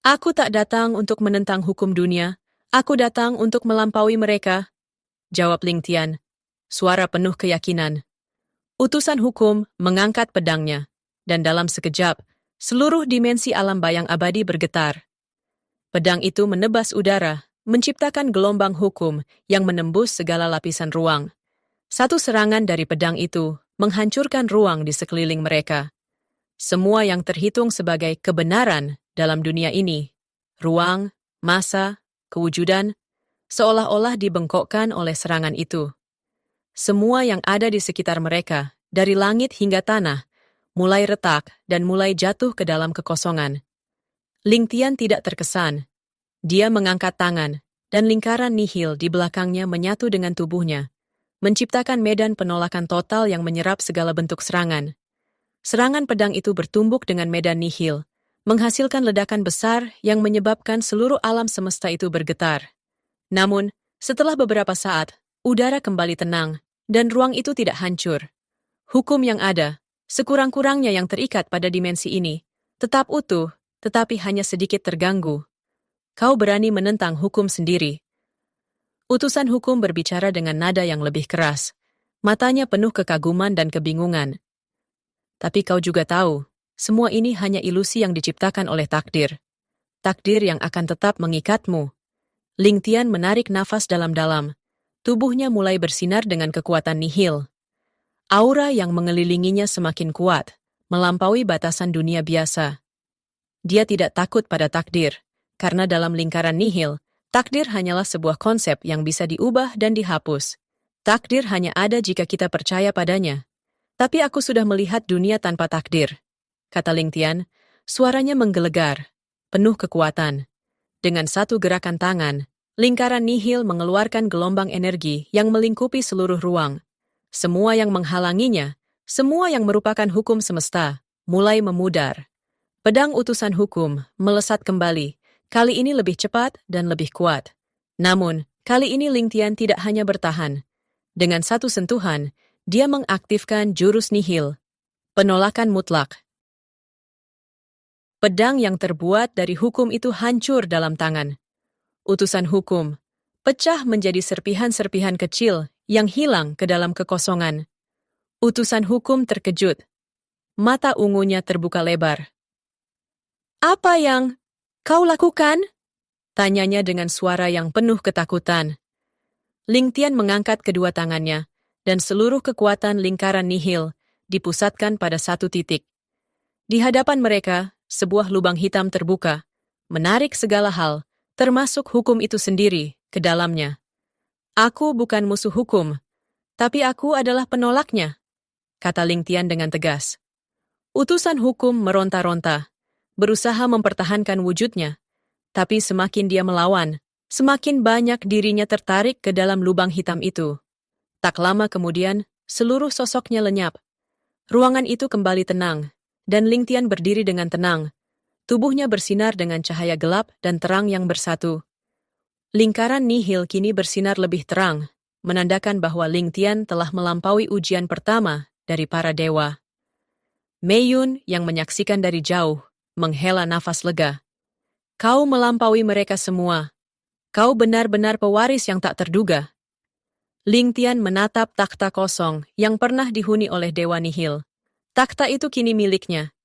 Aku tak datang untuk menentang hukum dunia, aku datang untuk melampaui mereka, jawab Ling Tian, suara penuh keyakinan. Utusan hukum mengangkat pedangnya, dan dalam sekejap, seluruh dimensi alam bayang abadi bergetar. Pedang itu menebas udara, menciptakan gelombang hukum yang menembus segala lapisan ruang. Satu serangan dari pedang itu menghancurkan ruang di sekeliling mereka. Semua yang terhitung sebagai kebenaran dalam dunia ini, ruang, masa, kewujudan, seolah-olah dibengkokkan oleh serangan itu. Semua yang ada di sekitar mereka, dari langit hingga tanah, mulai retak dan mulai jatuh ke dalam kekosongan. Ling Tian tidak terkesan. Dia mengangkat tangan, dan lingkaran nihil di belakangnya menyatu dengan tubuhnya. menciptakan medan penolakan total yang menyerap segala bentuk serangan. Serangan pedang itu bertumbuk dengan medan nihil, menghasilkan ledakan besar yang menyebabkan seluruh alam semesta itu bergetar. Namun, setelah beberapa saat, udara kembali tenang, dan ruang itu tidak hancur. Hukum yang ada, sekurang-kurangnya yang terikat pada dimensi ini, tetap utuh, tetapi hanya sedikit terganggu. Kau berani menentang hukum sendiri. Utusan hukum berbicara dengan nada yang lebih keras. Matanya penuh kekaguman dan kebingungan. Tapi kau juga tahu, semua ini hanya ilusi yang diciptakan oleh takdir. Takdir yang akan tetap mengikatmu. Ling Tian menarik nafas dalam-dalam. Tubuhnya mulai bersinar dengan kekuatan nihil. Aura yang mengelilinginya semakin kuat, melampaui batasan dunia biasa. Dia tidak takut pada takdir. Karena dalam lingkaran nihil, takdir hanyalah sebuah konsep yang bisa diubah dan dihapus. Takdir hanya ada jika kita percaya padanya. Tapi aku sudah melihat dunia tanpa takdir, kata Ling Tian, suaranya menggelegar, penuh kekuatan. Dengan satu gerakan tangan, lingkaran nihil mengeluarkan gelombang energi yang melingkupi seluruh ruang. Semua yang menghalanginya, semua yang merupakan hukum semesta, mulai memudar. Pedang utusan hukum melesat kembali, kali ini lebih cepat dan lebih kuat. Namun, kali ini Ling Tian tidak hanya bertahan. Dengan satu sentuhan, dia mengaktifkan jurus nihil, penolakan mutlak. Pedang yang terbuat dari hukum itu hancur dalam tangan. Utusan hukum pecah menjadi serpihan-serpihan kecil yang hilang ke dalam kekosongan. Utusan hukum terkejut. Mata ungunya terbuka lebar. Apa yang kau lakukan? Tanyanya dengan suara yang penuh ketakutan. Ling Tian mengangkat kedua tangannya, dan seluruh kekuatan lingkaran nihil dipusatkan pada satu titik. Di hadapan mereka, sebuah lubang hitam terbuka, menarik segala hal, termasuk hukum itu sendiri, ke dalamnya. Aku bukan musuh hukum, tapi aku adalah penolaknya, kata Ling Tian dengan tegas. Utusan hukum meronta-ronta, berusaha mempertahankan wujudnya, tapi semakin dia melawan, semakin banyak dirinya tertarik ke dalam lubang hitam itu. Tak lama kemudian, seluruh sosoknya lenyap. Ruangan itu kembali tenang, dan Ling Tian berdiri dengan tenang. Tubuhnya bersinar dengan cahaya gelap dan terang yang bersatu. Lingkaran nihil kini bersinar lebih terang, menandakan bahwa Ling Tian telah melampaui ujian pertama dari para dewa. Mei Yun yang menyaksikan dari jauh, menghela nafas lega. Kau melampaui mereka semua. Kau benar-benar pewaris yang tak terduga. Ling Tian menatap takhta kosong yang pernah dihuni oleh Dewa Nihil. Takhta itu kini miliknya.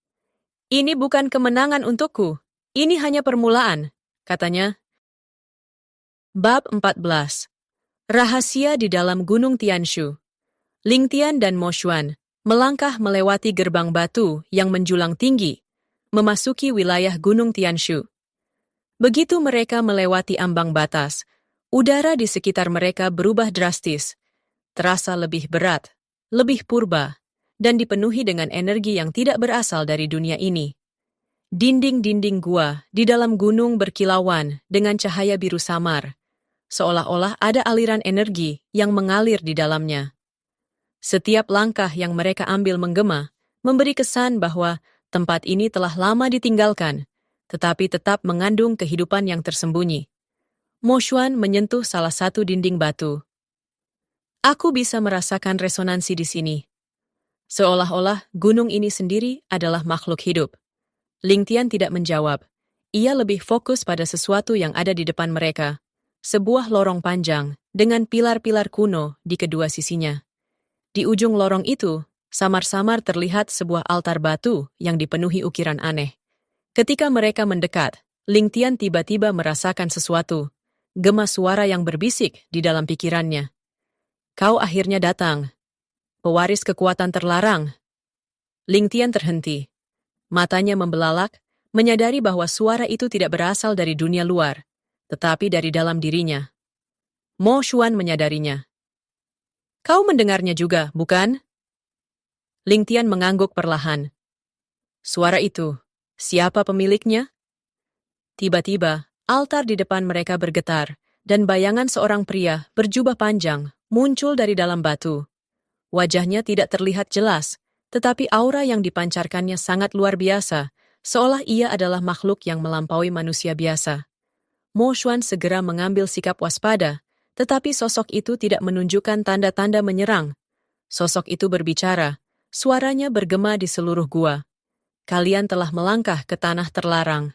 Ini bukan kemenangan untukku. Ini hanya permulaan, katanya. Bab 14. Rahasia di dalam Gunung Tianshu. Ling Tian dan Mo Xuan melangkah melewati gerbang batu yang menjulang tinggi, memasuki wilayah Gunung Tianshu. Begitu mereka melewati ambang batas, udara di sekitar mereka berubah drastis, terasa lebih berat, lebih purba, dan dipenuhi dengan energi yang tidak berasal dari dunia ini. Dinding-dinding gua di dalam gunung berkilauan dengan cahaya biru samar, seolah-olah ada aliran energi yang mengalir di dalamnya. Setiap langkah yang mereka ambil menggema, memberi kesan bahwa tempat ini telah lama ditinggalkan, tetapi tetap mengandung kehidupan yang tersembunyi. Mo Xuan menyentuh salah satu dinding batu. Aku bisa merasakan resonansi di sini. Seolah-olah gunung ini sendiri adalah makhluk hidup. Ling Tian tidak menjawab. Ia lebih fokus pada sesuatu yang ada di depan mereka. Sebuah lorong panjang dengan pilar-pilar kuno di kedua sisinya. Di ujung lorong itu, samar-samar terlihat sebuah altar batu yang dipenuhi ukiran aneh. Ketika mereka mendekat, Ling Tian tiba-tiba merasakan sesuatu. Gema suara yang berbisik di dalam pikirannya. Kau akhirnya datang. Pewaris kekuatan terlarang. Ling Tian terhenti. Matanya membelalak, menyadari bahwa suara itu tidak berasal dari dunia luar, tetapi dari dalam dirinya. Mo Xuan menyadarinya. Kau mendengarnya juga, bukan? Ling Tian mengangguk perlahan. Suara itu, siapa pemiliknya? Tiba-tiba, altar di depan mereka bergetar, dan bayangan seorang pria berjubah panjang muncul dari dalam batu. Wajahnya tidak terlihat jelas, tetapi aura yang dipancarkannya sangat luar biasa, seolah ia adalah makhluk yang melampaui manusia biasa. Mo Xuan segera mengambil sikap waspada, tetapi sosok itu tidak menunjukkan tanda-tanda menyerang. Sosok itu berbicara, suaranya bergema di seluruh gua. Kalian telah melangkah ke tanah terlarang.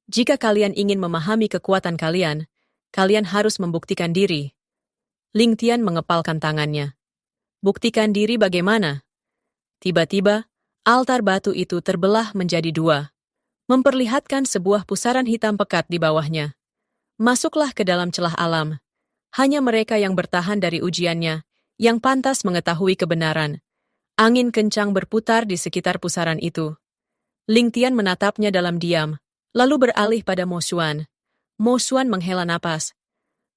Jika kalian ingin memahami kekuatan kalian, kalian harus membuktikan diri. Ling Tian mengepalkan tangannya. Buktikan diri bagaimana? Tiba-tiba, altar batu itu terbelah menjadi dua, memperlihatkan sebuah pusaran hitam pekat di bawahnya. Masuklah ke dalam celah alam. Hanya mereka yang bertahan dari ujiannya, yang pantas mengetahui kebenaran. Angin kencang berputar di sekitar pusaran itu. Ling Tian menatapnya dalam diam, lalu beralih pada Mo Xuan. Mo Xuan menghela napas.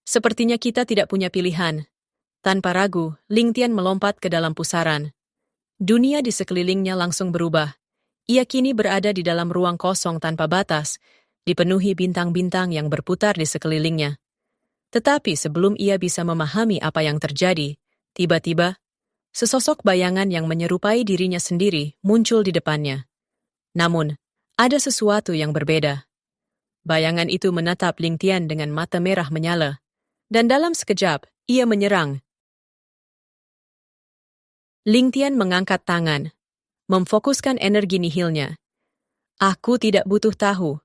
Sepertinya kita tidak punya pilihan. Tanpa ragu, Ling Tian melompat ke dalam pusaran. Dunia di sekelilingnya langsung berubah. Ia kini berada di dalam ruang kosong tanpa batas, dipenuhi bintang-bintang yang berputar di sekelilingnya. Tetapi sebelum ia bisa memahami apa yang terjadi, tiba-tiba, sesosok bayangan yang menyerupai dirinya sendiri muncul di depannya. Namun, ada sesuatu yang berbeda. Bayangan itu menatap Ling Tian dengan mata merah menyala, dan dalam sekejap, ia menyerang. Ling Tian mengangkat tangan, memfokuskan energi nihilnya. Aku tidak butuh tahu.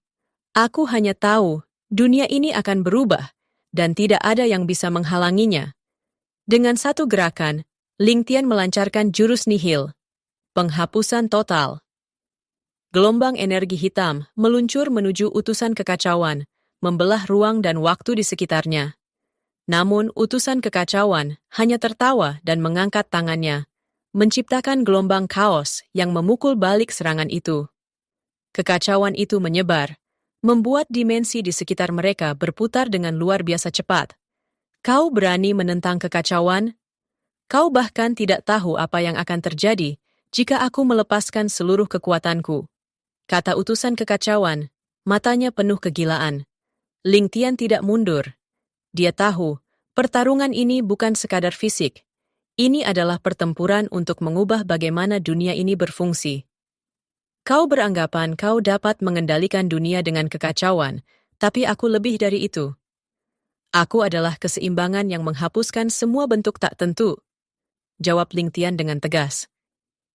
Aku hanya tahu, dunia ini akan berubah, dan tidak ada yang bisa menghalanginya. Dengan satu gerakan, Ling Tian melancarkan jurus nihil, penghapusan total. Gelombang energi hitam meluncur menuju utusan kekacauan, membelah ruang dan waktu di sekitarnya. Namun utusan kekacauan hanya tertawa dan mengangkat tangannya, menciptakan gelombang kaos yang memukul balik serangan itu. Kekacauan itu menyebar, membuat dimensi di sekitar mereka berputar dengan luar biasa cepat. Kau berani menentang kekacauan? Kau bahkan tidak tahu apa yang akan terjadi jika aku melepaskan seluruh kekuatanku. Kata utusan kekacauan, matanya penuh kegilaan. Ling Tian tidak mundur. Dia tahu, pertarungan ini bukan sekadar fisik. Ini adalah pertempuran untuk mengubah bagaimana dunia ini berfungsi. Kau beranggapan kau dapat mengendalikan dunia dengan kekacauan, tapi aku lebih dari itu. Aku adalah keseimbangan yang menghapuskan semua bentuk tak tentu. Jawab Ling Tian dengan tegas.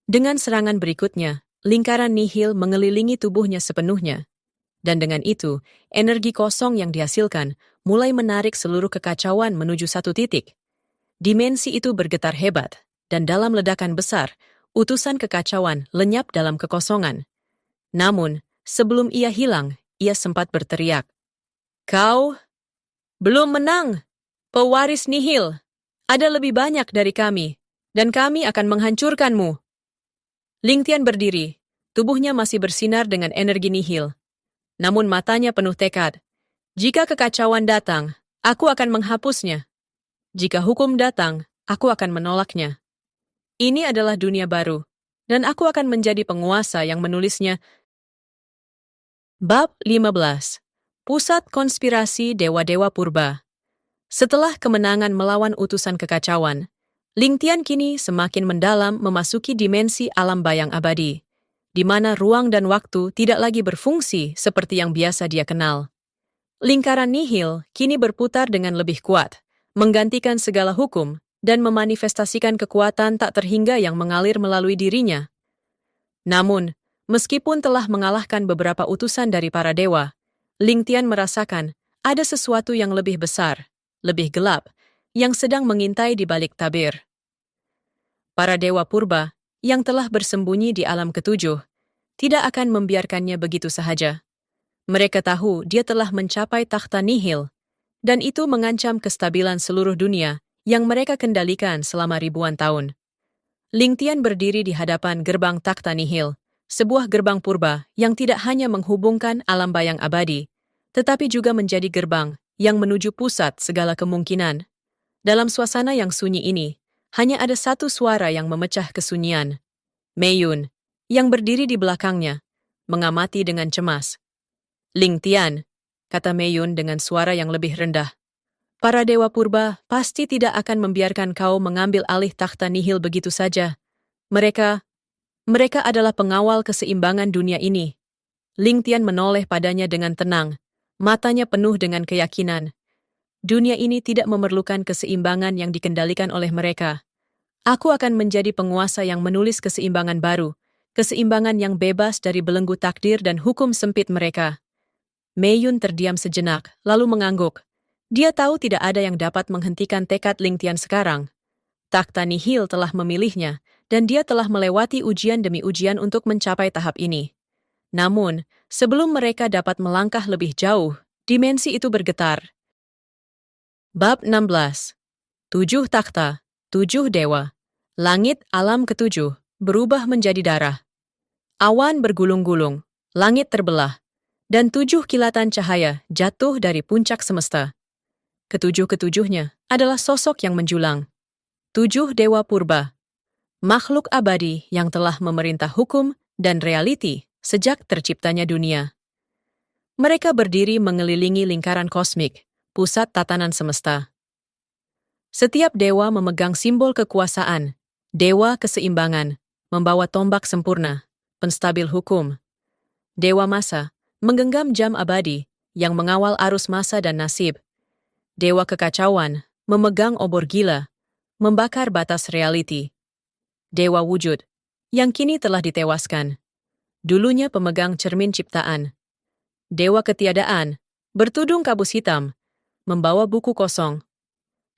Dengan serangan berikutnya, lingkaran nihil mengelilingi tubuhnya sepenuhnya. Dan dengan itu, energi kosong yang dihasilkan mulai menarik seluruh kekacauan menuju satu titik. Dimensi itu bergetar hebat, dan dalam ledakan besar, utusan kekacauan lenyap dalam kekosongan. Namun, sebelum ia hilang, ia sempat berteriak. Kau belum menang, pewaris nihil. Ada lebih banyak dari kami, dan kami akan menghancurkanmu. Ling Tian berdiri, tubuhnya masih bersinar dengan energi nihil. Namun matanya penuh tekad. Jika kekacauan datang, aku akan menghapusnya. Jika hukum datang, aku akan menolaknya. Ini adalah dunia baru, dan aku akan menjadi penguasa yang menulisnya. Bab 15. Pusat Konspirasi Dewa-Dewa Purba. Setelah kemenangan melawan utusan kekacauan, Ling Tian kini semakin mendalam memasuki dimensi alam bayang abadi, di mana ruang dan waktu tidak lagi berfungsi seperti yang biasa dia kenal. Lingkaran nihil kini berputar dengan lebih kuat, menggantikan segala hukum, dan memanifestasikan kekuatan tak terhingga yang mengalir melalui dirinya. Namun, meskipun telah mengalahkan beberapa utusan dari para dewa, Ling Tian merasakan ada sesuatu yang lebih besar, lebih gelap, yang sedang mengintai di balik tabir. Para dewa purba, yang telah bersembunyi di alam ketujuh, tidak akan membiarkannya begitu sahaja. Mereka tahu dia telah mencapai takhta nihil, dan itu mengancam kestabilan seluruh dunia yang mereka kendalikan selama ribuan tahun. Ling Tian berdiri di hadapan gerbang takhta nihil, sebuah gerbang purba yang tidak hanya menghubungkan alam bayang abadi, tetapi juga menjadi gerbang yang menuju pusat segala kemungkinan. Dalam suasana yang sunyi ini, hanya ada satu suara yang memecah kesunyian. Mei Yun, yang berdiri di belakangnya, mengamati dengan cemas. Ling Tian, kata Mei Yun dengan suara yang lebih rendah. Para dewa purba pasti tidak akan membiarkan kau mengambil alih takhta nihil begitu saja. Mereka adalah pengawal keseimbangan dunia ini. Ling Tian menoleh padanya dengan tenang, matanya penuh dengan keyakinan. Dunia ini tidak memerlukan keseimbangan yang dikendalikan oleh mereka. Aku akan menjadi penguasa yang menulis keseimbangan baru, keseimbangan yang bebas dari belenggu takdir dan hukum sempit mereka. Mei Yun terdiam sejenak, lalu mengangguk. Dia tahu tidak ada yang dapat menghentikan tekad Ling Tian sekarang. Takhta nihil telah memilihnya, dan dia telah melewati ujian demi ujian untuk mencapai tahap ini. Namun, sebelum mereka dapat melangkah lebih jauh, dimensi itu bergetar. Bab 16. 7 takhta, 7 dewa. Langit alam ketujuh berubah menjadi darah. Awan bergulung-gulung, langit terbelah, dan 7 kilatan cahaya jatuh dari puncak semesta. Ketujuh-ketujuhnya adalah sosok yang menjulang. 7 dewa purba, makhluk abadi yang telah memerintah hukum dan realiti sejak terciptanya dunia. Mereka berdiri mengelilingi lingkaran kosmik, pusat tatanan semesta. Setiap dewa memegang simbol kekuasaan, dewa keseimbangan, membawa tombak sempurna, penstabil hukum. Dewa masa menggenggam jam abadi yang mengawal arus masa dan nasib. Dewa kekacauan memegang obor gila, membakar batas realiti. Dewa wujud yang kini telah ditewaskan, dulunya pemegang cermin ciptaan. Dewa ketiadaan bertudung kabus hitam, membawa buku kosong.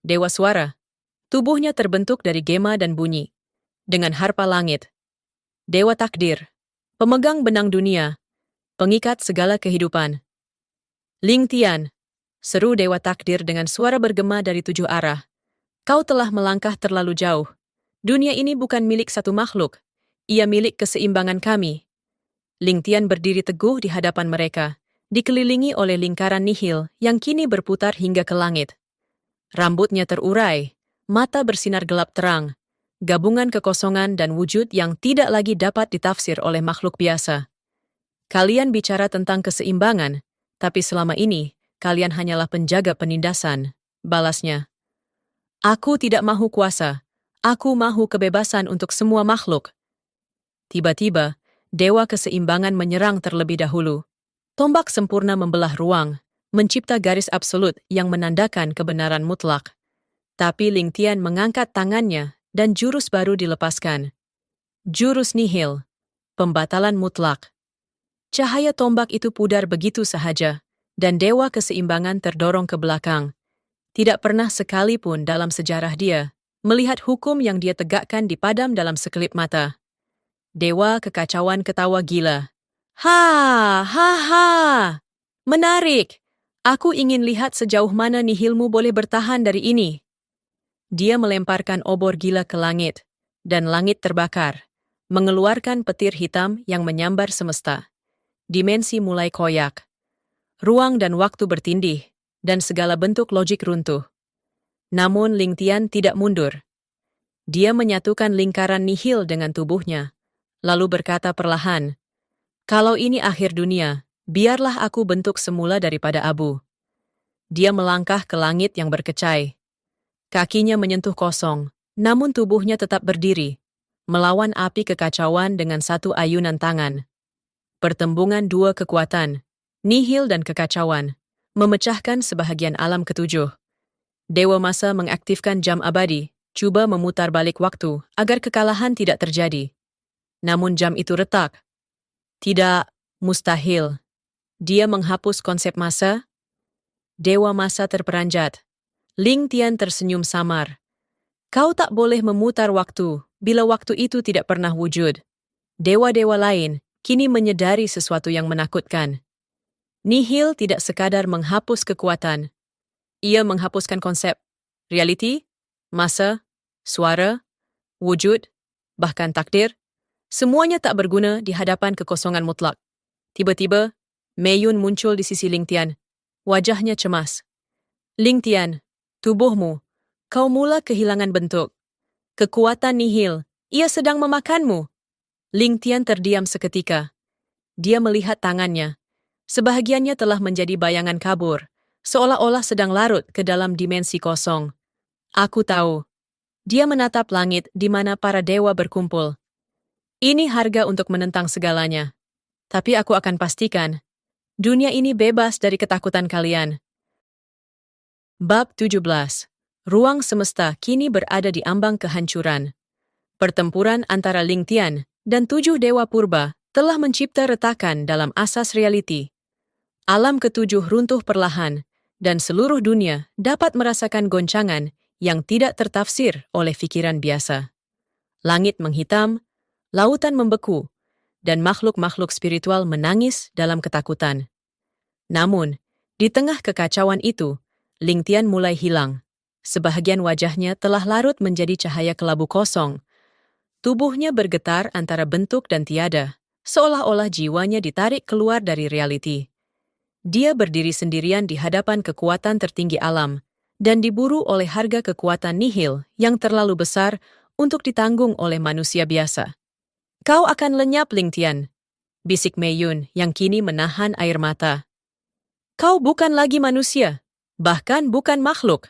Dewa suara, tubuhnya terbentuk dari gema dan bunyi, dengan harpa langit. Dewa takdir, pemegang benang dunia, pengikat segala kehidupan. Ling Tian, seru dewa takdir dengan suara bergema dari 7 arah. Kau telah melangkah terlalu jauh. Dunia ini bukan milik satu makhluk, ia milik keseimbangan kami. Ling Tian berdiri teguh di hadapan mereka, dikelilingi oleh lingkaran nihil yang kini berputar hingga ke langit. Rambutnya terurai, mata bersinar gelap terang, gabungan kekosongan dan wujud yang tidak lagi dapat ditafsir oleh makhluk biasa. Kalian bicara tentang keseimbangan, tapi selama ini, kalian hanyalah penjaga penindasan, balasnya. Aku tidak mahu kuasa, aku mahu kebebasan untuk semua makhluk. Tiba-tiba, dewa keseimbangan menyerang terlebih dahulu. Tombak sempurna membelah ruang, mencipta garis absolut yang menandakan kebenaran mutlak. Tapi Ling Tian mengangkat tangannya dan jurus baru dilepaskan. Jurus nihil, pembatalan mutlak. Cahaya tombak itu pudar begitu sahaja, dan dewa keseimbangan terdorong ke belakang. Tidak pernah sekalipun dalam sejarah dia melihat hukum yang dia tegakkan dipadam dalam sekelip mata. Dewa kekacauan ketawa gila. Ha, ha, ha. Menarik. Aku ingin lihat sejauh mana nihilmu boleh bertahan dari ini. Dia melemparkan obor gila ke langit, dan langit terbakar, mengeluarkan petir hitam yang menyambar semesta. Dimensi mulai koyak. Ruang dan waktu bertindih, dan segala bentuk logik runtuh. Namun Ling Tian tidak mundur. Dia menyatukan lingkaran nihil dengan tubuhnya, lalu berkata perlahan, "Kalau ini akhir dunia, biarlah aku bentuk semula daripada abu." Dia melangkah ke langit yang berkecai. Kakinya menyentuh kosong, namun tubuhnya tetap berdiri, melawan api kekacauan dengan satu ayunan tangan. Pertembungan dua kekuatan, nihil dan kekacauan, memecahkan sebahagian alam ketujuh. Dewa masa mengaktifkan jam abadi, coba memutar balik waktu agar kekalahan tidak terjadi. Namun jam itu retak. Tidak, mustahil. Dia menghapus konsep masa. Dewa masa terperanjat. Ling Tian tersenyum samar. Kau tak boleh memutar waktu bila waktu itu tidak pernah wujud. Dewa-dewa lain kini menyadari sesuatu yang menakutkan. Nihil tidak sekadar menghapus kekuatan. Ia menghapuskan konsep, reality, masa, suara, wujud, bahkan takdir. Semuanya tak berguna di hadapan kekosongan mutlak. Tiba-tiba, Mei Yun muncul di sisi Ling Tian. Wajahnya cemas. Ling Tian, tubuhmu, kau mula kehilangan bentuk. Kekuatan nihil, ia sedang memakanmu. Ling Tian terdiam seketika. Dia melihat tangannya. Sebahagiannya telah menjadi bayangan kabur, seolah-olah sedang larut ke dalam dimensi kosong. Aku tahu. Dia menatap langit di mana para dewa berkumpul. Ini harga untuk menentang segalanya. Tapi aku akan pastikan, dunia ini bebas dari ketakutan kalian. Bab 17. Ruang semesta kini berada di ambang kehancuran. Pertempuran antara Ling Tian dan 7 dewa purba telah mencipta retakan dalam asas realiti. Alam ketujuh runtuh perlahan, dan seluruh dunia dapat merasakan goncangan yang tidak tertafsir oleh pikiran biasa. Langit menghitam, lautan membeku, dan makhluk-makhluk spiritual menangis dalam ketakutan. Namun, di tengah kekacauan itu, Ling Tian mulai hilang. Sebahagian wajahnya telah larut menjadi cahaya kelabu kosong. Tubuhnya bergetar antara bentuk dan tiada, seolah-olah jiwanya ditarik keluar dari realiti. Dia berdiri sendirian di hadapan kekuatan tertinggi alam, dan diburu oleh harga kekuatan nihil yang terlalu besar untuk ditanggung oleh manusia biasa. Kau akan lenyap, Ling Tian, bisik Mei Yun yang kini menahan air mata. Kau bukan lagi manusia, bahkan bukan makhluk.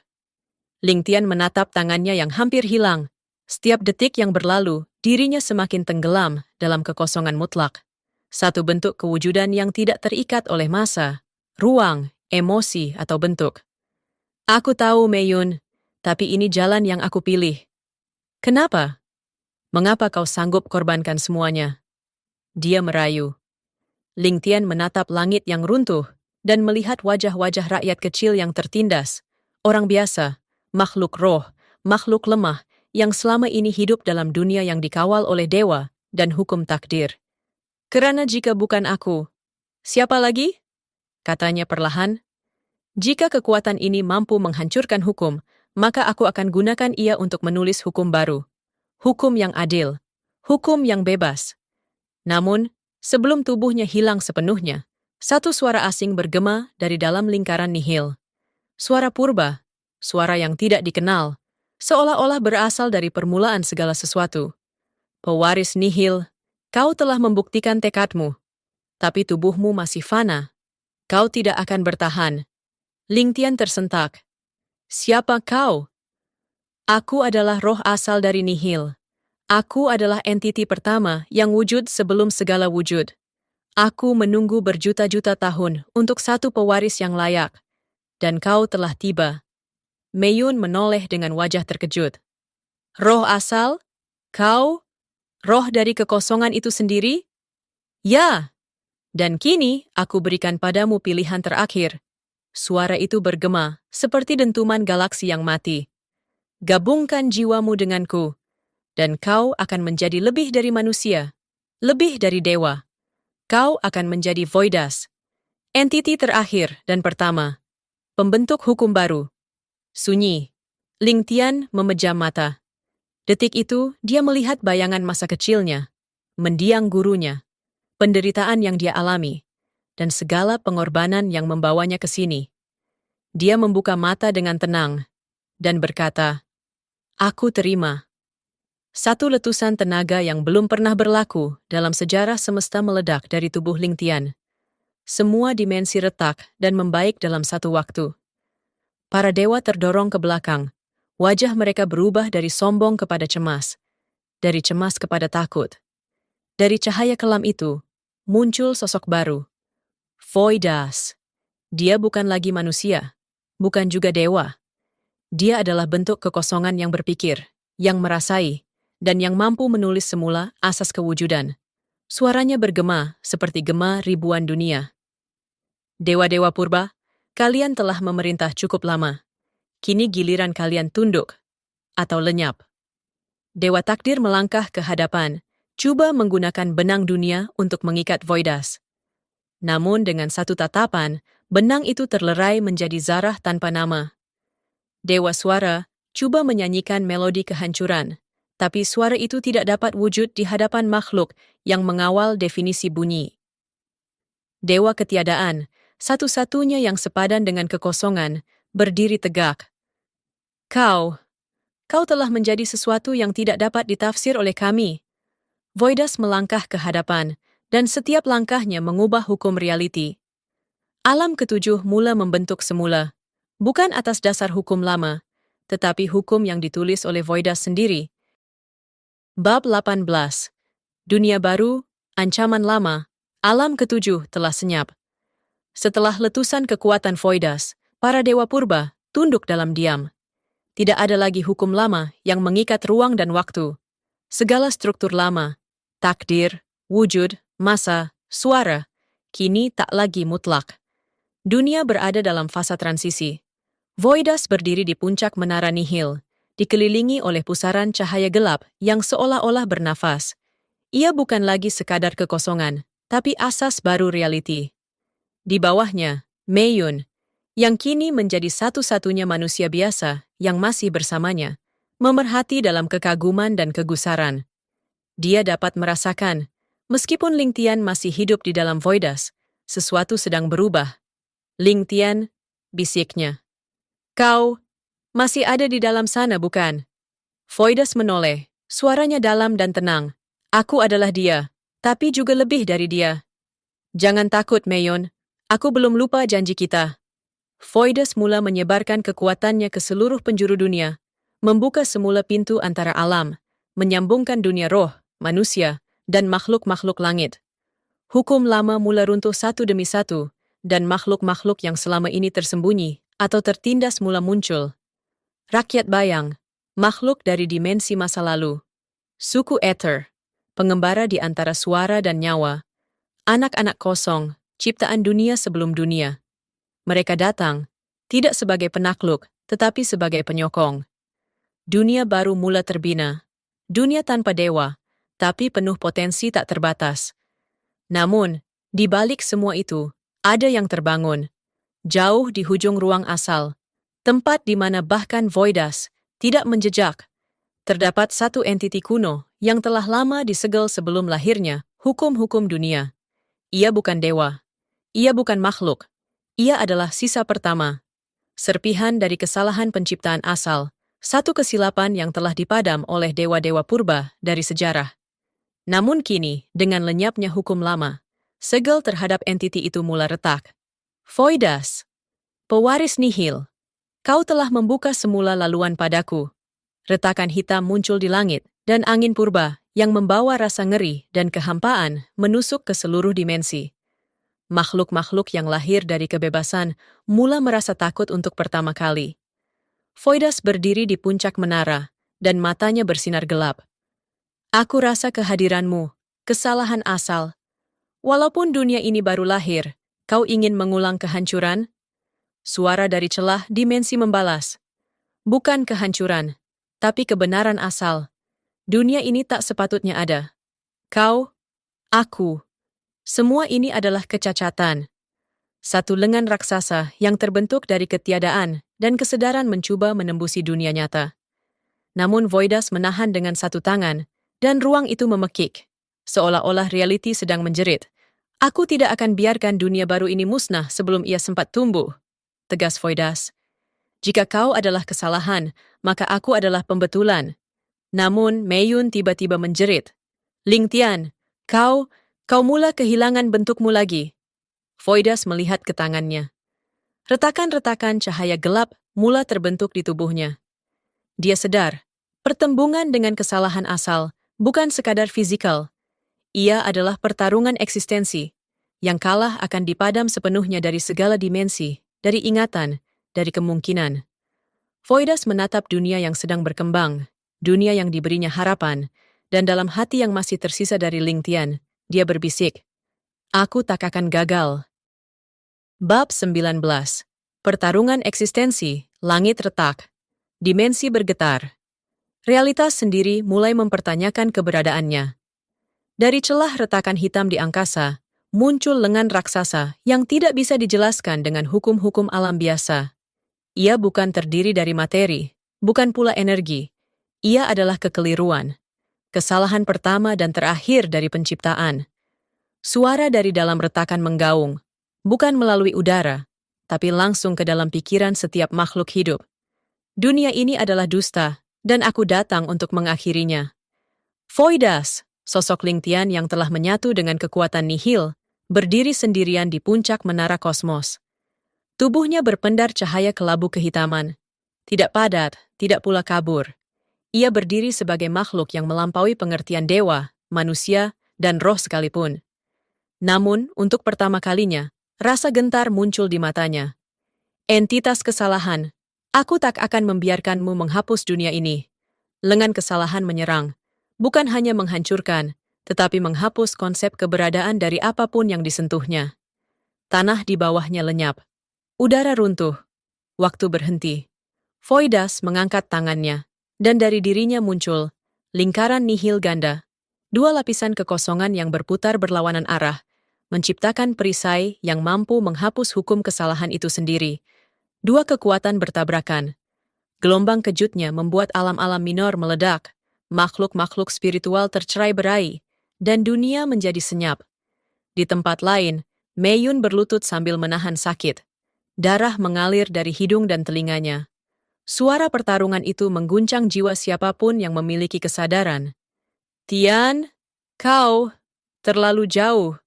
Ling Tian menatap tangannya yang hampir hilang. Setiap detik yang berlalu, dirinya semakin tenggelam dalam kekosongan mutlak. Satu bentuk kewujudan yang tidak terikat oleh masa, ruang, emosi, atau bentuk. Aku tahu, Mei Yun, tapi ini jalan yang aku pilih. Kenapa? Mengapa kau sanggup korbankan semuanya? Dia merayu. Ling Tian menatap langit yang runtuh dan melihat wajah-wajah rakyat kecil yang tertindas, orang biasa, makhluk roh, makhluk lemah yang selama ini hidup dalam dunia yang dikawal oleh dewa dan hukum takdir. Karena jika bukan aku, siapa lagi? Katanya perlahan. Jika kekuatan ini mampu menghancurkan hukum, maka aku akan gunakan ia untuk menulis hukum baru. Hukum yang adil. Hukum yang bebas. Namun, sebelum tubuhnya hilang sepenuhnya, satu suara asing bergema dari dalam lingkaran nihil. Suara purba, suara yang tidak dikenal, seolah-olah berasal dari permulaan segala sesuatu. Pewaris nihil, kau telah membuktikan tekadmu, tapi tubuhmu masih fana. Kau tidak akan bertahan. Ling Tian tersentak. Siapa kau? Aku adalah roh asal dari nihil. Aku adalah entiti pertama yang wujud sebelum segala wujud. Aku menunggu berjuta-juta tahun untuk satu pewaris yang layak. Dan kau telah tiba. Mei Yun menoleh dengan wajah terkejut. Roh asal? Kau? Roh dari kekosongan itu sendiri? Ya. Dan kini aku berikan padamu pilihan terakhir. Suara itu bergema, seperti dentuman galaksi yang mati. Gabungkan jiwamu denganku, dan kau akan menjadi lebih dari manusia, lebih dari dewa. Kau akan menjadi Voidas, entiti terakhir dan pertama, pembentuk hukum baru. Sunyi. Ling Tian memejam mata. Detik itu, dia melihat bayangan masa kecilnya, mendiang gurunya, penderitaan yang dia alami, dan segala pengorbanan yang membawanya ke sini. Dia membuka mata dengan tenang, dan berkata, Aku terima. Satu letusan tenaga yang belum pernah berlaku dalam sejarah semesta meledak dari tubuh Ling Tian. Semua dimensi retak dan membaik dalam satu waktu. Para dewa terdorong ke belakang. Wajah mereka berubah dari sombong kepada cemas, dari cemas kepada takut. Dari cahaya kelam itu, muncul sosok baru. Voidas. Dia bukan lagi manusia, bukan juga dewa. Dia adalah bentuk kekosongan yang berpikir, yang merasai, dan yang mampu menulis semula asas kewujudan. Suaranya bergema seperti gema ribuan dunia. Dewa-dewa purba, kalian telah memerintah cukup lama. Kini giliran kalian tunduk atau lenyap. Dewa takdir melangkah ke hadapan, coba menggunakan benang dunia untuk mengikat Voidas. Namun dengan satu tatapan, benang itu terlerai menjadi zarah tanpa nama. Dewa suara coba menyanyikan melodi kehancuran, tapi suara itu tidak dapat wujud di hadapan makhluk yang mengawal definisi bunyi. Dewa ketiadaan, satu-satunya yang sepadan dengan kekosongan, berdiri tegak. Kau telah menjadi sesuatu yang tidak dapat ditafsir oleh kami. Voidas melangkah ke hadapan, dan setiap langkahnya mengubah hukum realiti. Alam ketujuh mula membentuk semula, bukan atas dasar hukum lama, tetapi hukum yang ditulis oleh Voidas sendiri. Bab 18. Dunia baru, ancaman lama, alam ketujuh telah senyap. Setelah letusan kekuatan Voidas, para dewa purba tunduk dalam diam. Tidak ada lagi hukum lama yang mengikat ruang dan waktu. Segala struktur lama, takdir, wujud, masa, suara, kini tak lagi mutlak. Dunia berada dalam fasa transisi. Voidas berdiri di puncak menara nihil, dikelilingi oleh pusaran cahaya gelap yang seolah-olah bernafas. Ia bukan lagi sekadar kekosongan, tapi asas baru reality. Di bawahnya, Meiyun, yang kini menjadi satu-satunya manusia biasa yang masih bersamanya, memerhati dalam kekaguman dan kegusaran. Dia dapat merasakan, meskipun Ling Tian masih hidup di dalam Voidas, sesuatu sedang berubah. Ling Tian, bisiknya. Kau masih ada di dalam sana, bukan? Voidas menoleh, suaranya dalam dan tenang. Aku adalah dia, tapi juga lebih dari dia. Jangan takut, Meiyun. Aku belum lupa janji kita. Voidas mula menyebarkan kekuatannya ke seluruh penjuru dunia, membuka semula pintu antara alam, menyambungkan dunia roh, manusia, dan makhluk-makhluk langit. Hukum lama mula runtuh satu demi satu, dan makhluk-makhluk yang selama ini tersembunyi atau tertindas mula muncul. Rakyat bayang, makhluk dari dimensi masa lalu. Suku Ether, pengembara di antara suara dan nyawa. Anak-anak kosong, ciptaan dunia sebelum dunia. Mereka datang, tidak sebagai penakluk, tetapi sebagai penyokong. Dunia baru mula terbina. Dunia tanpa dewa, tapi penuh potensi tak terbatas. Namun, di balik semua itu, ada yang terbangun. Jauh di hujung ruang asal, tempat di mana bahkan Voidas tidak menjejak, terdapat satu entiti kuno yang telah lama disegel sebelum lahirnya hukum-hukum dunia. Ia bukan dewa. Ia bukan makhluk. Ia adalah sisa pertama. Serpihan dari kesalahan penciptaan asal, satu kesilapan yang telah dipadam oleh dewa-dewa purba dari sejarah. Namun kini, dengan lenyapnya hukum lama, segel terhadap entiti itu mula retak. Voidas, pewaris nihil, kau telah membuka semula laluan padaku. Retakan hitam muncul di langit, dan angin purba yang membawa rasa ngeri dan kehampaan menusuk ke seluruh dimensi. Makhluk-makhluk yang lahir dari kebebasan mula merasa takut untuk pertama kali. Voidas berdiri di puncak menara, dan matanya bersinar gelap. Aku rasa kehadiranmu, kesalahan asal. Walaupun dunia ini baru lahir, kau ingin mengulang kehancuran? Suara dari celah dimensi membalas. Bukan kehancuran, tapi kebenaran asal. Dunia ini tak sepatutnya ada. Kau, aku, semua ini adalah kecacatan. Satu lengan raksasa yang terbentuk dari ketiadaan dan kesadaran mencoba menembusi dunia nyata. Namun Voidas menahan dengan satu tangan, dan ruang itu memekik. Seolah-olah reality sedang menjerit. Aku tidak akan biarkan dunia baru ini musnah sebelum ia sempat tumbuh, tegas Voidas. Jika kau adalah kesalahan, maka aku adalah pembetulan. Namun Meiyun tiba-tiba menjerit. Ling Tian, kau mula kehilangan bentukmu lagi. Voidas melihat ke tangannya. Retakan-retakan cahaya gelap mula terbentuk di tubuhnya. Dia sadar, pertembungan dengan kesalahan asal bukan sekadar fisikal. Ia adalah pertarungan eksistensi. Yang kalah akan dipadam sepenuhnya dari segala dimensi, dari ingatan, dari kemungkinan. Voidas menatap dunia yang sedang berkembang, dunia yang diberinya harapan, dan dalam hati yang masih tersisa dari Ling Tian, dia berbisik, aku tak akan gagal. Bab 19. Pertarungan eksistensi, langit retak. Dimensi bergetar. Realitas sendiri mulai mempertanyakan keberadaannya. Dari celah retakan hitam di angkasa, muncul lengan raksasa yang tidak bisa dijelaskan dengan hukum-hukum alam biasa. Ia bukan terdiri dari materi, bukan pula energi. Ia adalah kekeliruan. Kesalahan pertama dan terakhir dari penciptaan. Suara dari dalam retakan menggaung, bukan melalui udara, tapi langsung ke dalam pikiran setiap makhluk hidup. Dunia ini adalah dusta, dan aku datang untuk mengakhirinya. Voidas, sosok Ling Tian yang telah menyatu dengan kekuatan nihil, berdiri sendirian di puncak menara kosmos. Tubuhnya berpendar cahaya kelabu kehitaman. Tidak padat, tidak pula kabur. Ia berdiri sebagai makhluk yang melampaui pengertian dewa, manusia, dan roh sekalipun. Namun, untuk pertama kalinya, rasa gentar muncul di matanya. Entitas kesalahan, aku tak akan membiarkanmu menghapus dunia ini. Lengan kesalahan menyerang, bukan hanya menghancurkan, tetapi menghapus konsep keberadaan dari apapun yang disentuhnya. Tanah di bawahnya lenyap. Udara runtuh. Waktu berhenti. Voidas mengangkat tangannya, dan dari dirinya muncul lingkaran nihil ganda. Dua lapisan kekosongan yang berputar berlawanan arah, menciptakan perisai yang mampu menghapus hukum kesalahan itu sendiri. Dua kekuatan bertabrakan. Gelombang kejutnya membuat alam-alam minor meledak, makhluk-makhluk spiritual tercerai-berai, dan dunia menjadi senyap. Di tempat lain, Meiyun berlutut sambil menahan sakit. Darah mengalir dari hidung dan telinganya. Suara pertarungan itu mengguncang jiwa siapapun yang memiliki kesadaran. Tian, kau terlalu jauh.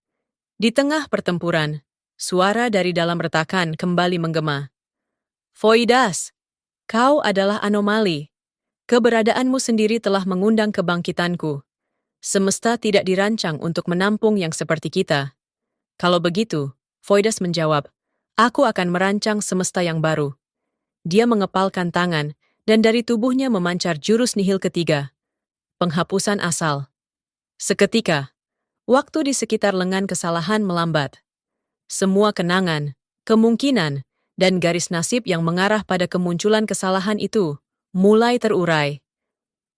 Di tengah pertempuran, suara dari dalam retakan kembali menggema. Voidas, kau adalah anomali. Keberadaanmu sendiri telah mengundang kebangkitanku. Semesta tidak dirancang untuk menampung yang seperti kita. Kalau begitu, Voidas menjawab, aku akan merancang semesta yang baru. Dia mengepalkan tangan, dan dari tubuhnya memancar jurus nihil ketiga. Penghapusan asal. Seketika, waktu di sekitar lengan kesalahan melambat. Semua kenangan, kemungkinan, dan garis nasib yang mengarah pada kemunculan kesalahan itu mulai terurai.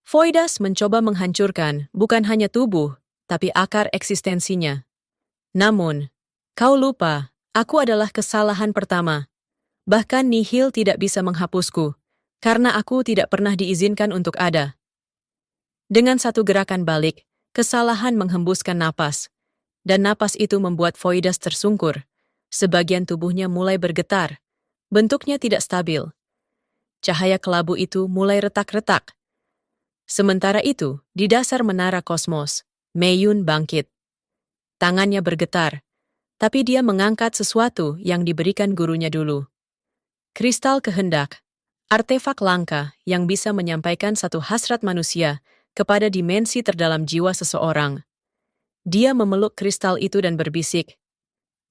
Voidas mencoba menghancurkan bukan hanya tubuh, tapi akar eksistensinya. Namun, kau lupa, aku adalah kesalahan pertama. Bahkan nihil tidak bisa menghapusku, karena aku tidak pernah diizinkan untuk ada. Dengan satu gerakan balik, kesalahan menghembuskan napas, dan napas itu membuat Voidas tersungkur. Sebagian tubuhnya mulai bergetar, bentuknya tidak stabil. Cahaya kelabu itu mulai retak-retak. Sementara itu, di dasar menara kosmos, Meiyun bangkit. Tangannya bergetar, tapi dia mengangkat sesuatu yang diberikan gurunya dulu. Kristal kehendak, artefak langka yang bisa menyampaikan satu hasrat manusia kepada dimensi terdalam jiwa seseorang. Dia memeluk kristal itu dan berbisik,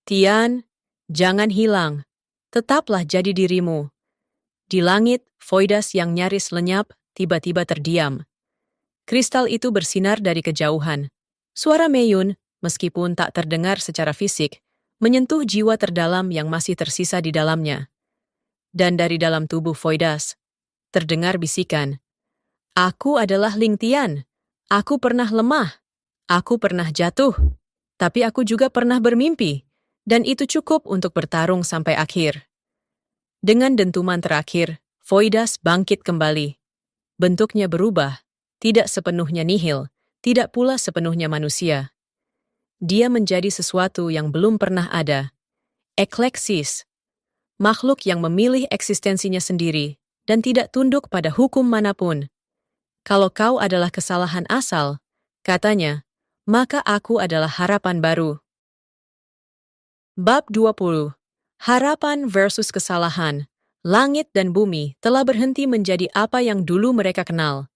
Tian, jangan hilang, tetaplah jadi dirimu. Di langit, Voidas yang nyaris lenyap, tiba-tiba terdiam. Kristal itu bersinar dari kejauhan. Suara Meiyun, meskipun tak terdengar secara fisik, menyentuh jiwa terdalam yang masih tersisa di dalamnya. Dan dari dalam tubuh Voidas, terdengar bisikan, aku adalah Ling Tian. Aku pernah lemah. Aku pernah jatuh. Tapi aku juga pernah bermimpi. Dan itu cukup untuk bertarung sampai akhir. Dengan dentuman terakhir, Voidas bangkit kembali. Bentuknya berubah, tidak sepenuhnya nihil, tidak pula sepenuhnya manusia. Dia menjadi sesuatu yang belum pernah ada. Ekleksis, makhluk yang memilih eksistensinya sendiri dan tidak tunduk pada hukum manapun. Kalau kau adalah kesalahan asal, katanya, maka aku adalah harapan baru. Bab 20. Harapan versus kesalahan. Langit dan bumi telah berhenti menjadi apa yang dulu mereka kenal.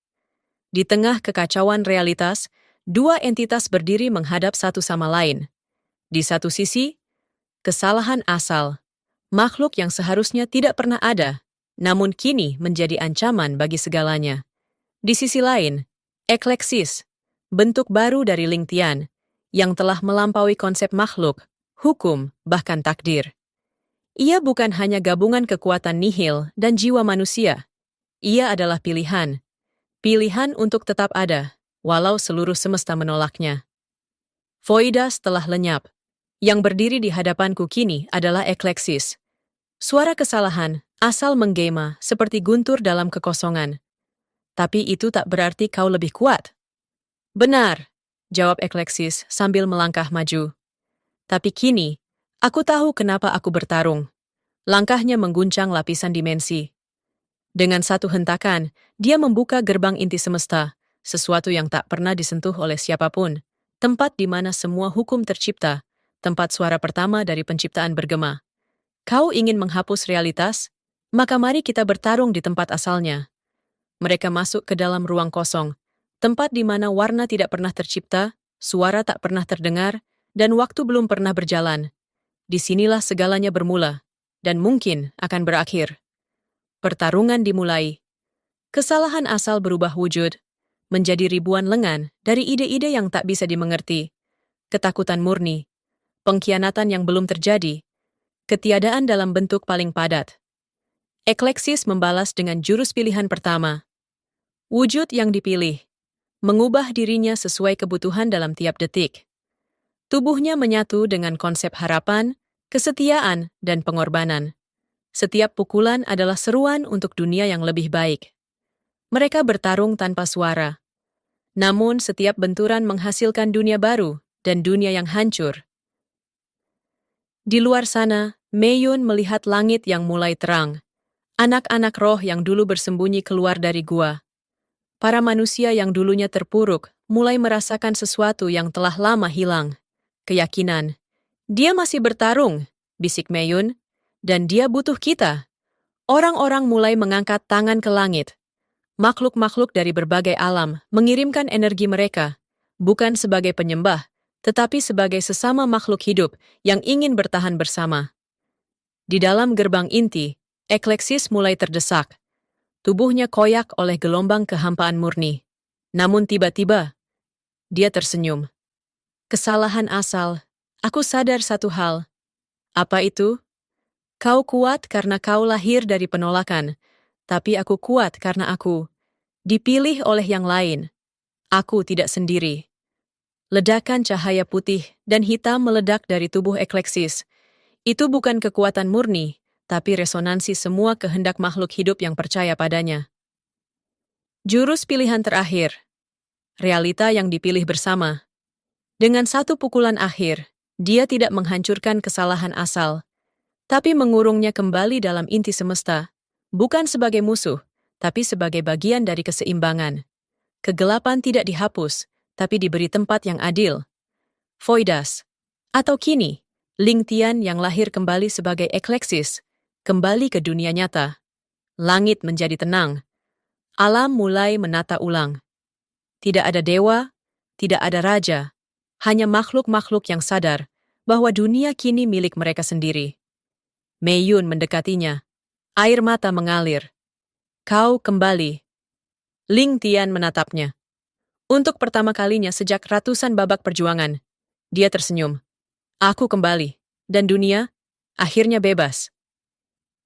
Di tengah kekacauan realitas, dua entitas berdiri menghadap satu sama lain. Di satu sisi, kesalahan asal, makhluk yang seharusnya tidak pernah ada, namun kini menjadi ancaman bagi segalanya. Di sisi lain, ekleksis, bentuk baru dari Ling Tian, yang telah melampaui konsep makhluk, hukum, bahkan takdir. Ia bukan hanya gabungan kekuatan nihil dan jiwa manusia. Ia adalah pilihan. Pilihan untuk tetap ada, walau seluruh semesta menolaknya. Voidas telah lenyap. Yang berdiri di hadapanku kini adalah ekleksis. Suara kesalahan, asal menggema seperti guntur dalam kekosongan. Tapi itu tak berarti kau lebih kuat. Benar, jawab ekleksis sambil melangkah maju. Tapi kini, aku tahu kenapa aku bertarung. Langkahnya mengguncang lapisan dimensi. Dengan satu hentakan, dia membuka gerbang inti semesta, sesuatu yang tak pernah disentuh oleh siapapun, tempat di mana semua hukum tercipta, tempat suara pertama dari penciptaan bergema. Kau ingin menghapus realitas? Maka mari kita bertarung di tempat asalnya. Mereka masuk ke dalam ruang kosong, tempat di mana warna tidak pernah tercipta, suara tak pernah terdengar, dan waktu belum pernah berjalan. Disinilah segalanya bermula, dan mungkin akan berakhir. Pertarungan dimulai. Kesalahan asal berubah wujud, menjadi ribuan lengan dari ide-ide yang tak bisa dimengerti. Ketakutan murni, pengkhianatan yang belum terjadi, ketiadaan dalam bentuk paling padat. Ekleksis membalas dengan jurus pilihan pertama. Wujud yang dipilih, mengubah dirinya sesuai kebutuhan dalam tiap detik. Tubuhnya menyatu dengan konsep harapan, kesetiaan, dan pengorbanan. Setiap pukulan adalah seruan untuk dunia yang lebih baik. Mereka bertarung tanpa suara. Namun setiap benturan menghasilkan dunia baru dan dunia yang hancur. Di luar sana, Meiyun melihat langit yang mulai terang. Anak-anak roh yang dulu bersembunyi keluar dari gua. Para manusia yang dulunya terpuruk mulai merasakan sesuatu yang telah lama hilang. Keyakinan. Dia masih bertarung, bisik Meiyun, dan dia butuh kita. Orang-orang mulai mengangkat tangan ke langit. Makhluk-makhluk dari berbagai alam mengirimkan energi mereka, bukan sebagai penyembah, tetapi sebagai sesama makhluk hidup yang ingin bertahan bersama. Di dalam gerbang inti, Ekleksis mulai terdesak. Tubuhnya koyak oleh gelombang kehampaan murni. Namun tiba-tiba, dia tersenyum. Kesalahan asal. Aku sadar satu hal. Apa itu? Kau kuat karena kau lahir dari penolakan, tapi aku kuat karena aku dipilih oleh yang lain. Aku tidak sendiri. Ledakan cahaya putih dan hitam meledak dari tubuh Ekleksis. Itu bukan kekuatan murni, tapi resonansi semua kehendak makhluk hidup yang percaya padanya. Jurus pilihan terakhir. Realita yang dipilih bersama. Dengan satu pukulan akhir, dia tidak menghancurkan kesalahan asal, tapi mengurungnya kembali dalam inti semesta, bukan sebagai musuh, tapi sebagai bagian dari keseimbangan. Kegelapan tidak dihapus, tapi diberi tempat yang adil. Voidas. Atau kini, Ling Tian yang lahir kembali sebagai Ekleksis, kembali ke dunia nyata. Langit menjadi tenang. Alam mulai menata ulang. Tidak ada dewa, tidak ada raja, hanya makhluk-makhluk yang sadar bahwa dunia kini milik mereka sendiri. Meiyun mendekatinya. Air mata mengalir. Kau kembali. Ling Tian menatapnya. Untuk pertama kalinya sejak ratusan babak perjuangan, dia tersenyum. Aku kembali, dan dunia akhirnya bebas.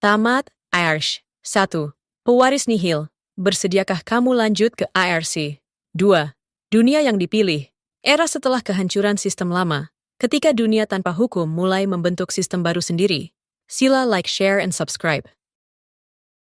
Tamat, Airsh. 1. Pewaris nihil, bersediakah kamu lanjut ke ARC? 2. Dunia yang dipilih, era setelah kehancuran sistem lama, ketika dunia tanpa hukum mulai membentuk sistem baru sendiri. Sila like, share, and subscribe.